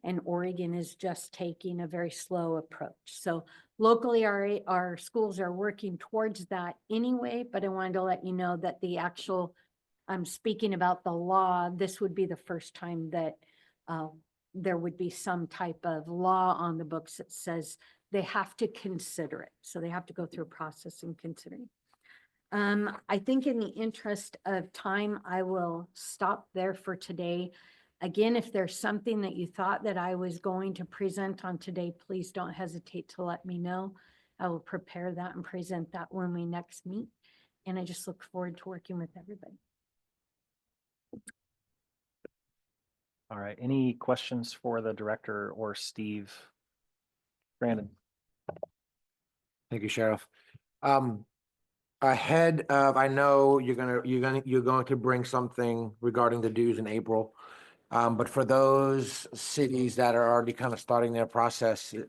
And Oregon is just taking a very slow approach. So locally, our schools are working towards that anyway, but I wanted to let you know that the actual, I'm speaking about the law, this would be the first time that there would be some type of law on the books that says they have to consider it. So they have to go through a process and considering. I think in the interest of time, I will stop there for today. Again, if there's something that you thought that I was going to present on today, please don't hesitate to let me know. I will prepare that and present that when we next meet. And I just look forward to working with everybody. All right, any questions for the director or Steve? Brandon? Thank you, Sheriff. Ahead of, I know you're going to bring something regarding the dues in April. But for those cities that are already kind of starting their process, do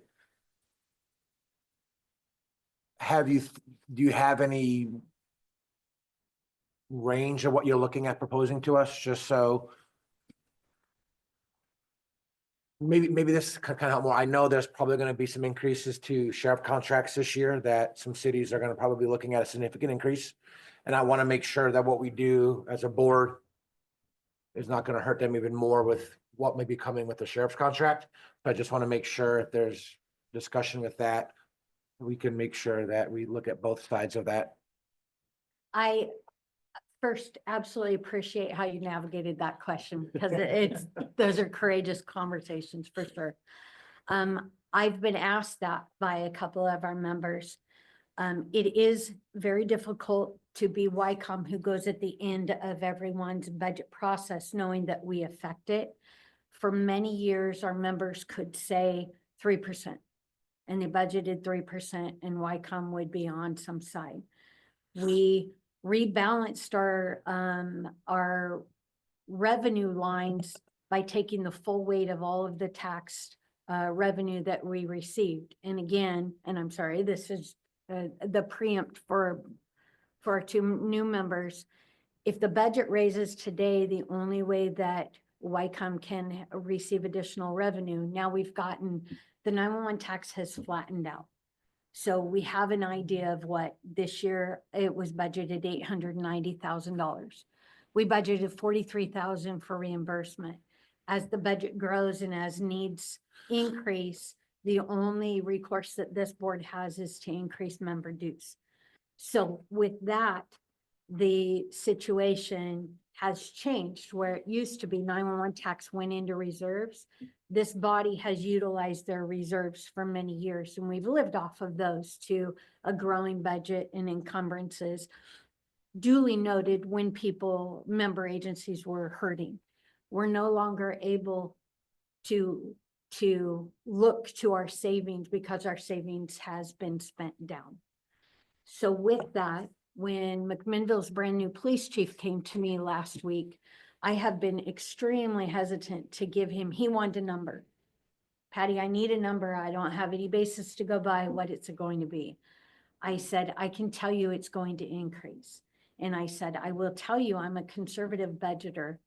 you have any range of what you're looking at proposing to us, just so maybe this can kind of help more. I know there's probably going to be some increases to sheriff contracts this year, that some cities are going to probably be looking at a significant increase. And I want to make sure that what we do as a board is not going to hurt them even more with what may be coming with the sheriff's contract. But I just want to make sure if there's discussion with that, we can make sure that we look at both sides of that. I first absolutely appreciate how you navigated that question, because those are courageous conversations for sure. I've been asked that by a couple of our members. It is very difficult to be YCOM who goes at the end of everyone's budget process, knowing that we affect it. For many years, our members could say 3%, and they budgeted 3%, and YCOM would be on some side. We rebalanced our revenue lines by taking the full weight of all of the tax revenue that we received. And again, and I'm sorry, this is the preempt for our two new members. If the budget raises today, the only way that YCOM can receive additional revenue, now we've gotten, the 911 tax has flattened out. So we have an idea of what this year, it was budgeted $890,000. We budgeted $43,000 for reimbursement. As the budget grows and as needs increase, the only recourse that this board has is to increase member dues. So with that, the situation has changed, where it used to be 911 tax went into reserves. This body has utilized their reserves for many years, and we've lived off of those to a growing budget and encumbrances. Duly noted, when member agencies were hurting, we're no longer able to look to our savings because our savings has been spent down. So with that, when McMinnville's brand new police chief came to me last week, I have been extremely hesitant to give him, he wanted a number. Patty, I need a number. I don't have any basis to go by what it's going to be. I said, I can tell you it's going to increase. And I said, I will tell you I'm a conservative budgeter.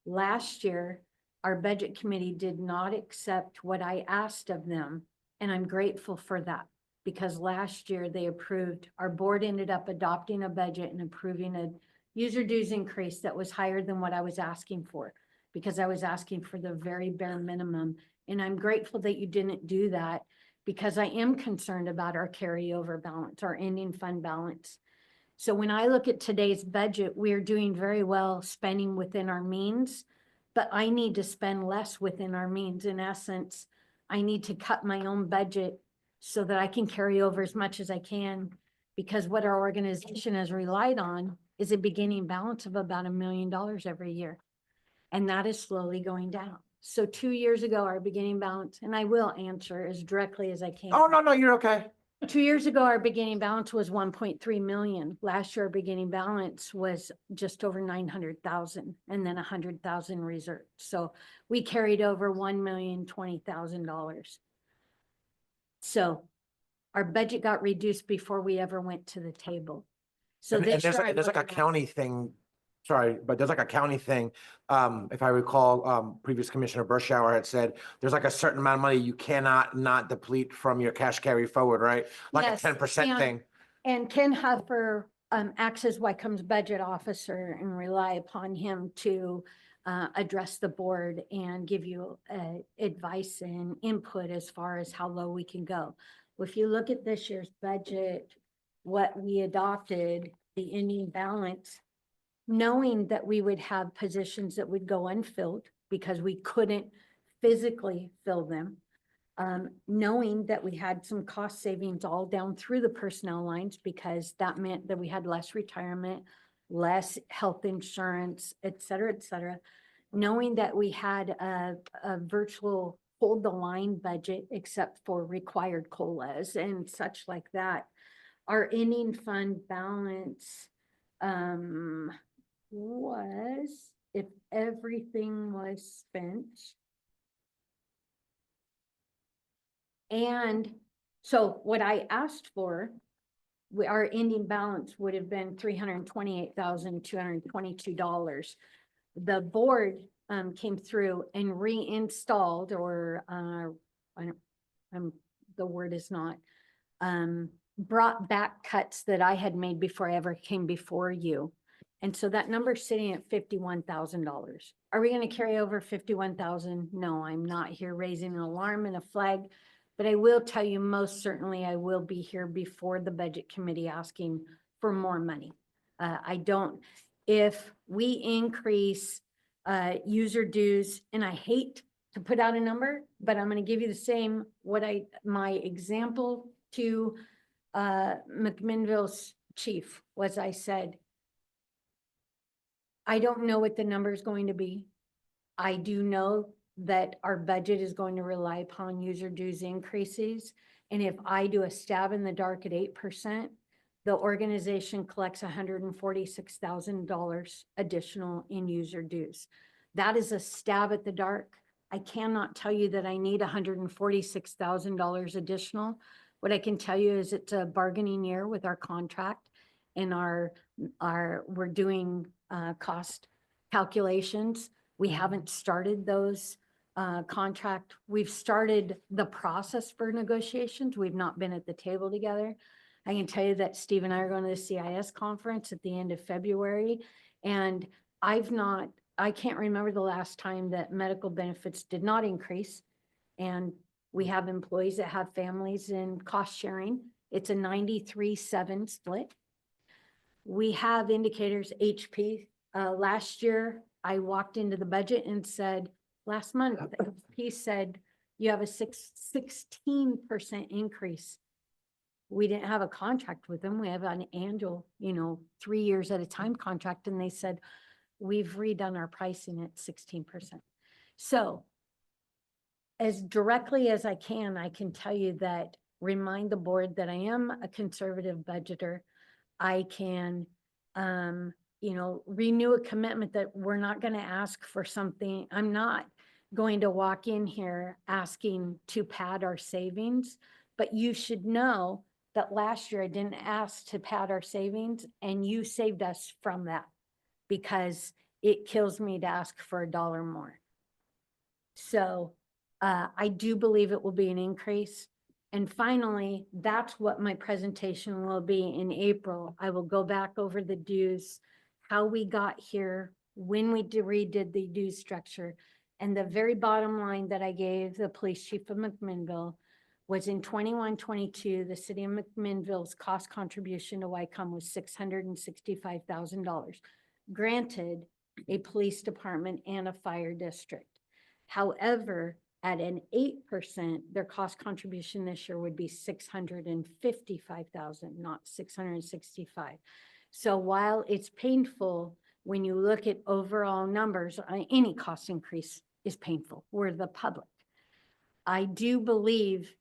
Last year, our budget committee did not accept what I asked of them. And I'm grateful for that, because last year they approved, our board ended up adopting a budget and approving a user dues increase that was higher than what I was asking for, because I was asking for the very bare minimum. And I'm grateful that you didn't do that, because I am concerned about our carryover balance, our ending fund balance. So when I look at today's budget, we're doing very well spending within our means, but I need to spend less within our means. In essence, I need to cut my own budget so that I can carry over as much as I can, because what our organization has relied on is a beginning balance of about $1 million every year. And that is slowly going down. So 2 years ago, our beginning balance, and I will answer as directly as I can. Oh, no, you're okay. 2 years ago, our beginning balance was 1.3 million. Last year, our beginning balance was just over 900,000, and then 100,000 reserved. So we carried over $1,020,000. So Our budget got reduced before we ever went to the table. So And this there's, year I there's like a would've asked- county thing, sorry, but there's like a county thing. If I recall, previous Commissioner Burschauer had said, there's like a certain amount of money you cannot not deplete from your cash carry forward, right? Like a Yes, 10% and- thing. And Ken Huffer acts as YCOM's budget officer and rely upon him to address the board and give you advice and input as far as how low we can go. Well, if you look at this year's budget, what we adopted, the ending balance, knowing that we would have positions that would go unfilled because we couldn't physically fill them. Knowing that we had some cost savings all down through the personnel lines because that meant that we had less retirement, less health insurance, et cetera, et cetera. Knowing that we had a virtual hold the line budget except for required COLAs and such like that. Our ending fund balance was, if everything was spent, and so what I asked for, our ending balance would have been $328,222. The board came through and reinstalled, or the word is not, brought back cuts that I had made before I ever came before you. And so that number's sitting at $51,000. Are we going to carry over 51,000? No, I'm not here raising an alarm and a flag. But I will tell you, most certainly, I will be here before the budget committee asking for more money. If we increase user dues, and I hate to put out a number, but I'm going to give you the same, my example to McMinnville's chief was, I said, I don't know what the number is going to be. I do know that our budget is going to rely upon user dues increases. And if I do a stab in the dark at 8%, the organization collects $146,000 additional in user dues. That is a stab at the dark. I cannot tell you that I need $146,000 additional. What I can tell you is it's a bargaining year with our contract, and we're doing cost calculations. We haven't started those contract. We've started the process for negotiations. We've not been at the table together. I can tell you that Steve and I are going to the CIS conference at the end of February, and I can't remember the last time that medical benefits did not increase. And we have employees that have families and cost sharing. It's a 93-7 split. We have indicators, HP. Last year, I walked into the budget and said, last month, HP said, you have a 16% increase. We didn't have a contract with them. We have an annual, 3 years at a time contract. And they said, we've redone our pricing at 16%. So as directly as I can tell you that, remind the board that I am a conservative budgeter. I can, renew a commitment that we're not going to ask for something. I'm not going to walk in here asking to pad our savings, but you should know that last year I didn't ask to pad our savings, and you saved us from that because it kills me to ask for $1 more. So I do believe it will be an increase. And finally, that's what my presentation will be in April. I will go back over the dues, how we got here, when we redid the dues structure. And the very bottom line that I gave the police chief of McMinnville was in 21-22, the city of McMinnville's cost contribution to YCOM was $665,000. Granted, a police department and a fire district. However, at an 8%, their cost contribution this year would be $655,000, not $665. So while it's painful, when you look at overall numbers, any cost increase is painful. We're the public. I do believe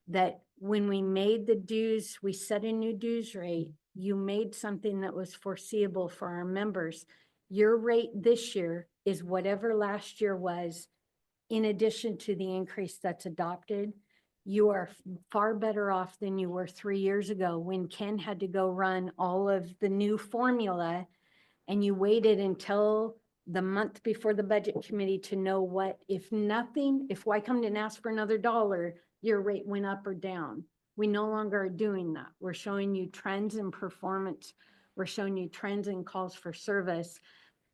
that when we made the dues, we set a new dues rate. You made something that was foreseeable for our members. Your rate this year is whatever last year was, in addition to the increase that's adopted. You are far better off than you were 3 years ago when Ken had to go run all of the new formula and you waited until the month before the budget committee to know what, if nothing, if YCOM didn't ask for another dollar, your rate went up or down. We no longer are doing that. We're showing you trends in performance. We're showing you trends in calls for service.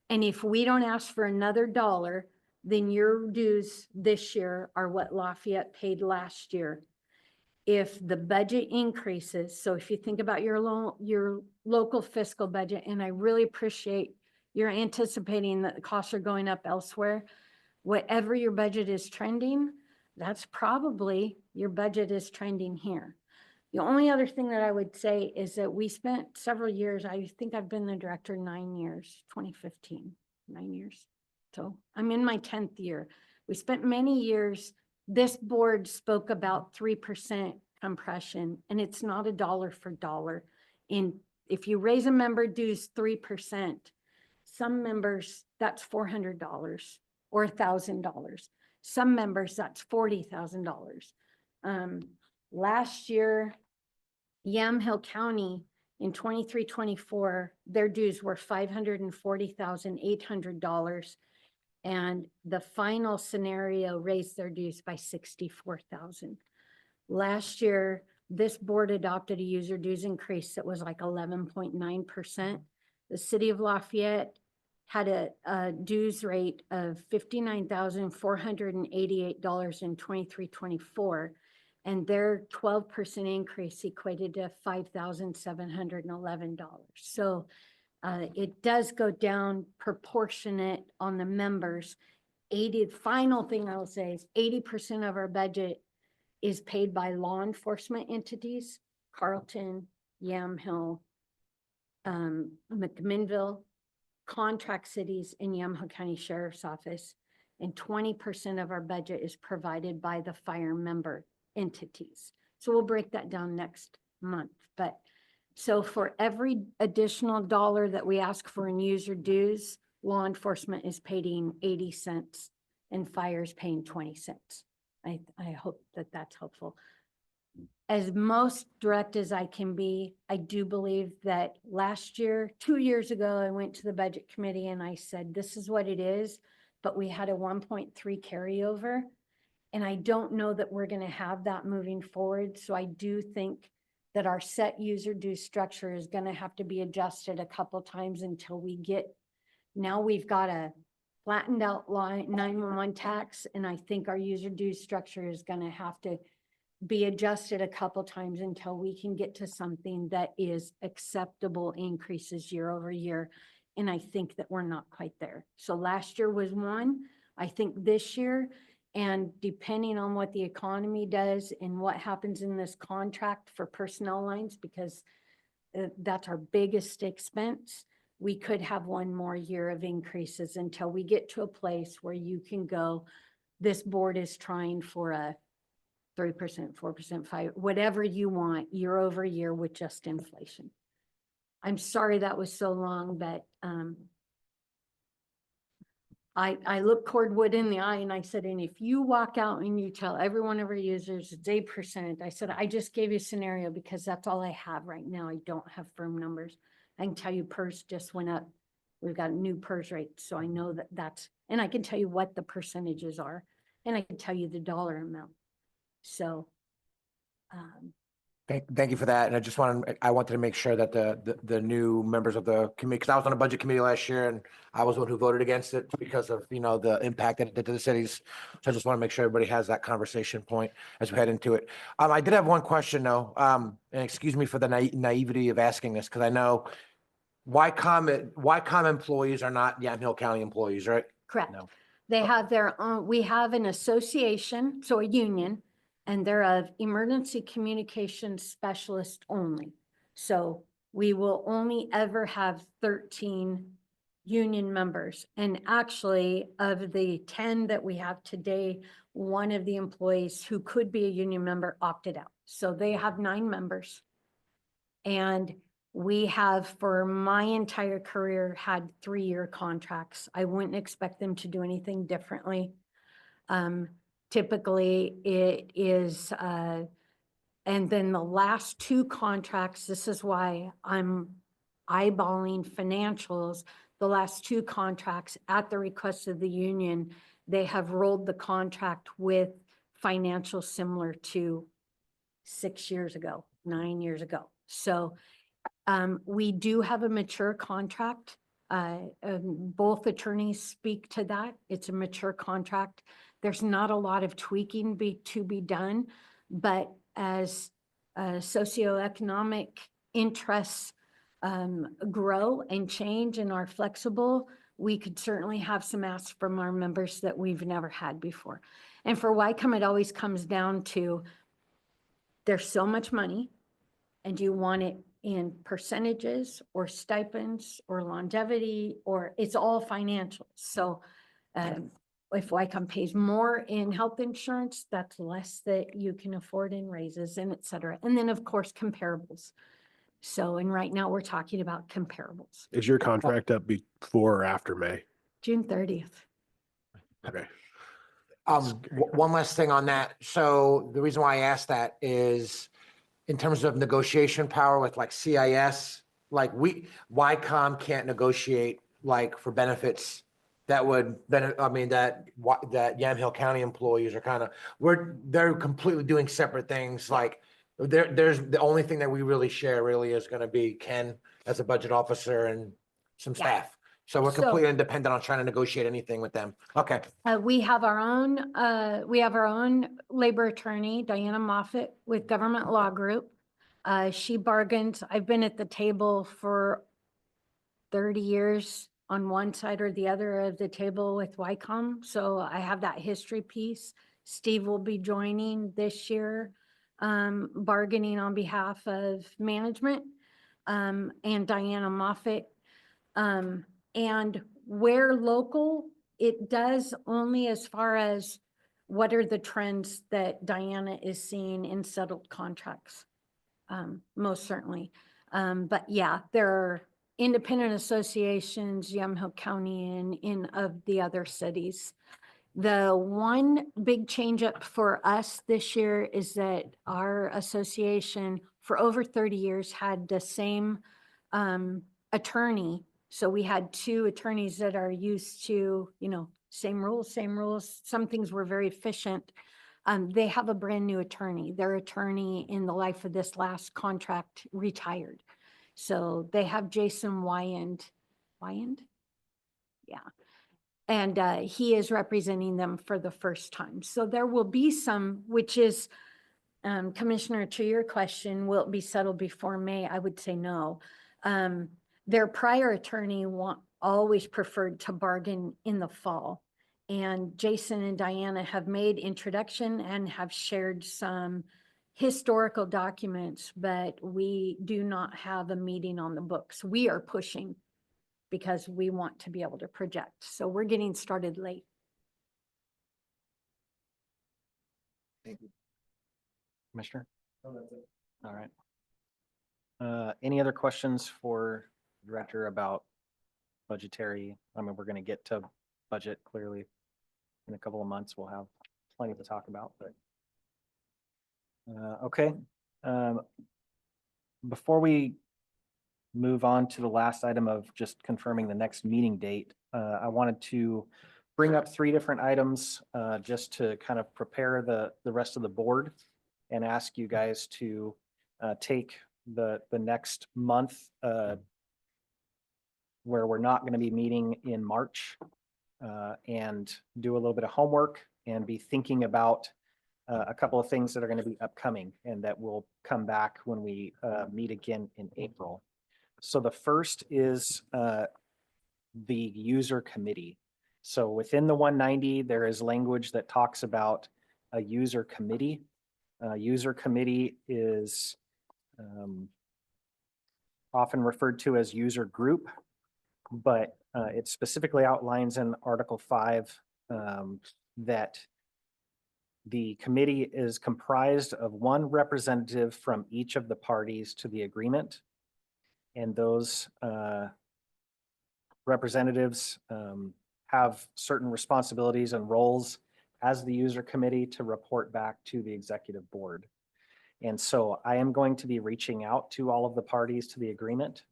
And if we don't ask for another dollar, then your dues this year are what Lafayette paid last year. If the budget increases, so if you think about your local fiscal budget, and I really appreciate you're anticipating that the costs are going up elsewhere, whatever your budget is trending, that's probably your budget is trending here. The only other thing that I would say is that we spent several years, I think I've been the director 9 years, 2015, 9 years. So I'm in my 10th year. We spent many years, this board spoke about 3% compression, and it's not a dollar for dollar. If you raise a member dues 3%, some members, that's $400 or $1,000. Some members, that's $40,000. Last year, Yamhill County in 23-24, their dues were $540,800. And the final scenario raised their dues by $64,000. Last year, this board adopted a user dues increase that was like 11.9%. The city of Lafayette had a dues rate of $59,488 in 23-24. And their 12% increase equated to $5,711. So it does go down proportionate on the members. Final thing I'll say is 80% of our budget is paid by law enforcement entities, Carlton, Yamhill, McMinnville, contract cities, and Yamhill County Sheriff's Office. And 20% of our budget is provided by the fire member entities. So we'll break that down next month. But so for every additional dollar that we ask for in user dues, law enforcement is paying 80 cents and fire is paying 20 cents. I hope that that's helpful. As most direct as I can be, I do believe that last year, 2 years ago, I went to the budget committee and I said, this is what it is, but we had a 1.3 carryover. And I don't know that we're going to have that moving forward. So I do think that our set user dues structure is going to have to be adjusted a couple times until we get, now we've got a flattened out line 911 tax. And I think our user dues structure is going to have to be adjusted a couple times until we can get to something that is acceptable increases year over year. And I think that we're not quite there. So last year was one. I think this year, and depending on what the economy does and what happens in this contract for personnel lines, because that's our biggest expense, we could have one more year of increases until we get to a place where you can go, this board is trying for a 3%, 4%, 5%, whatever you want year over year with just inflation. I'm sorry that was so long, but I looked Cordwood in the eye and I said, and if you walk out and you tell every one of our users it's 8%, I said, I just gave you a scenario because that's all I have right now. I don't have firm numbers. I can tell you PERS just went up. We've got new PERS rates. So I know that that's, and I can tell you what the percentages are, and I can tell you the dollar amount. So, Thank you for that. And I wanted to make sure that the new members of the committee, because I was on a budget committee last year and I was one who voted against it because of, the impact that it did to the cities. So I just want to make sure everybody has that conversation point as we head into it. I did have one question though, and excuse me for the naivety of asking this, because I know YCOM employees are not Yamhill County employees, right? correct. No. They have their own, we have an association, so a union, and they're of emergency communications specialist only. So we will only ever have 13 union members. And actually of the 10 that we have today, one of the employees who could be a union member opted out. So they have 9 members. And we have, for my entire career, had 3-year contracts. I wouldn't expect them to do anything differently. Typically, it is, and then the last two contracts, this is why I'm eyeballing financials. The last two contracts at the request of the union, they have rolled the contract with financials similar to 6 years ago, 9 years ago. So we do have a mature contract. Both attorneys speak to that. It's a mature contract. There's not a lot of tweaking to be done, but as socioeconomic interests grow and change and are flexible, we could certainly have some asks from our members that we've never had before. And for YCOM, it always comes down to there's so much money, and do you want it in percentages or stipends or longevity, or it's all financial. So if YCOM pays more in health insurance, that's less that you can afford in raises and et cetera. And then of course, comparables. So, and right now we're talking about comparables. Is your contract up before or after May? June 30th. Okay. One last thing on that. So the reason why I asked that is in terms of negotiation power with like CIS, like YCOM can't negotiate like for benefits that would that Yamhill County employees are kind of, they're completely doing separate things. Like there's the only thing that we really share really is going to be Ken as a budget officer and some Yeah. staff. So we're So- completely independent on trying to negotiate anything with them. Okay. We have our own labor attorney, Diana Moffett with Government Law Group. She bargains. I've been at the table for 30 years on one side or the other of the table with YCOM. So I have that history piece. Steve will be joining this year, bargaining on behalf of management, and Diana Moffett. And where local, it does only as far as what are the trends that Diana is seeing in settled contracts. Most certainly. But yeah, there are independent associations, Yamhill County and in of the other cities. The one big change up for us this year is that our association for over 30 years had the same attorney. So we had two attorneys that are used to, same rules. Some things were very efficient. They have a brand new attorney. Their attorney in the life of this last contract retired. So they have Jason Wyand. Yeah. And he is representing them for the first time. So there will be some, which is, Commissioner, to your question, will it be settled before May? I would say no. Their prior attorney always preferred to bargain in the fall. And Jason and Diana have made introduction and have shared some historical documents, but we do not have a meeting on the books. We are pushing because we want to be able to project. So we're getting started late. Thank you. Commissioner? No, that's it. All right. Any other questions for Director about budgetary? I mean, we're going to get to budget clearly in a couple of months. We'll have plenty to talk about, but okay. Before we move on to the last item of just confirming the next meeting date, I wanted to bring up 3 different items just to kind of prepare the rest of the board and ask you guys to take the next month where we're not going to be meeting in March and do a little bit of homework and be thinking about a couple of things that are going to be upcoming and that will come back when we meet again in April. So the first is the user committee. So within the 190, there is language that talks about a user committee. User committee is often referred to as user group, but it specifically outlines in Article 5 that the committee is comprised of one representative from each of the parties to the agreement. And those representatives have certain responsibilities and roles as the user committee to report back to the executive board. And so I am going to be reaching out to all of the parties to the agreement,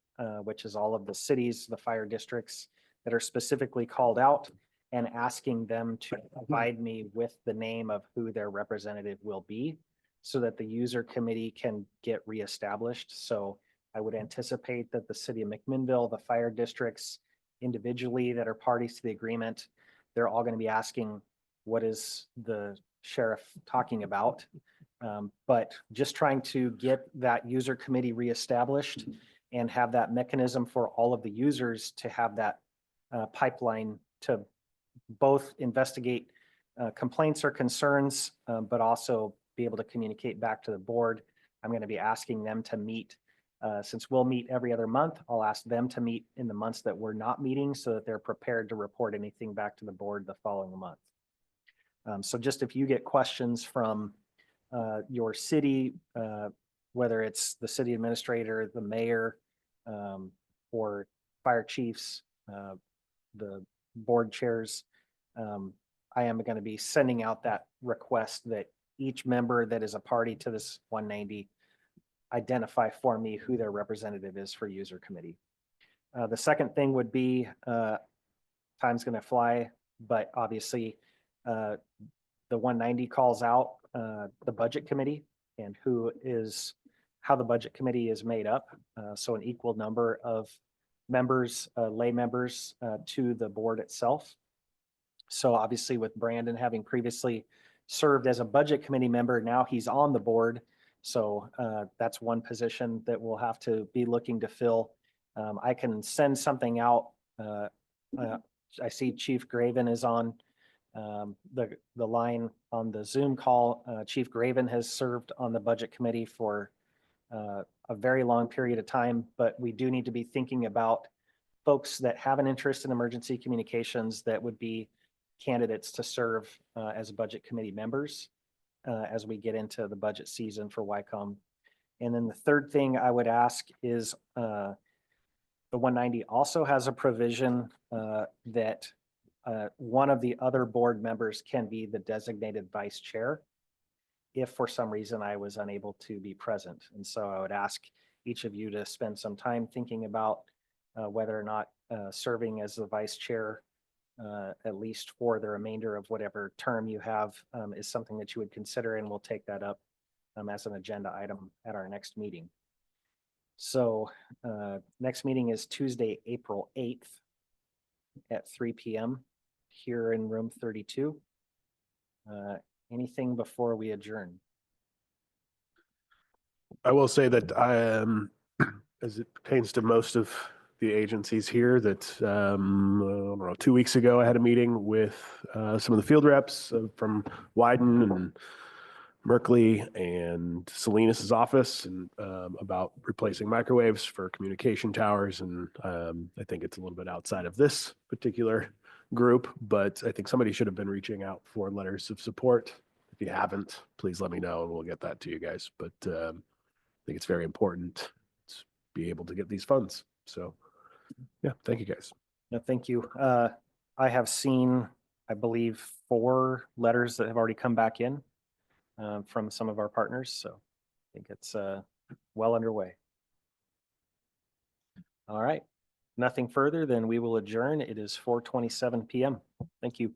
which is all of the cities, the fire districts that are specifically called out, and asking them to provide me with the name of who their representative will be so that the user committee can get reestablished. So I would anticipate that the city of McMinnville, the fire districts individually that are parties to the agreement, they're all going to be asking, what is the sheriff talking about? But just trying to get that user committee reestablished and have that mechanism for all of the users to have that pipeline to both investigate complaints or concerns, but also be able to communicate back to the board. I'm going to be asking them to meet, since we'll meet every other month, I'll ask them to meet in the months that we're not meeting so that they're prepared to report anything back to the board the following month. So just if you get questions from your city, whether it's the city administrator, the mayor, or fire chiefs, the board chairs, I am going to be sending out that request that each member that is a party to this 190 identify for me who their representative is for user committee. The second thing would be, time's going to fly, but obviously the 190 calls out the budget committee and how the budget committee is made up. So an equal number of members, lay members to the board itself. So obviously with Brandon having previously served as a budget committee member, now he's on the board. So that's one position that we'll have to be looking to fill. I can send something out. I see Chief Graven is on the line on the Zoom call. Chief Graven has served on the budget committee for a very long period of time, but we do need to be thinking about folks that have an interest in emergency communications that would be candidates to serve as budget committee members as we get into the budget season for YCOM. And then the third thing I would ask is the 190 also has a provision that one of the other board members can be the designated vice chair if for some reason I was unable to be present. And so I would ask each of you to spend some time thinking about whether or not serving as the vice chair, at least for the remainder of whatever term you have, is something that you would consider, and we'll take that up as an agenda item at our next meeting. So next meeting is Tuesday, April 8th at 3 p.m. here in room 32. Anything before we adjourn? I will say that I am, as it pertains to most of the agencies here, that I don't know, 2 weeks ago I had a meeting with some of the field reps from Wyden and Merkley and Salinas' office and about replacing microwaves for communication towers. And I think it's a little bit outside of this particular group, but I think somebody should have been reaching out for letters of support. If you haven't, please let me know and we'll get that to you guys. But I think it's very important to be able to get these funds. So yeah, thank you guys. No, thank you. I have seen, I believe, 4 letters that have already come back in from some of our partners. So I think it's well underway. All right. Nothing further, then we will adjourn. It is 4:27 p.m. Thank you.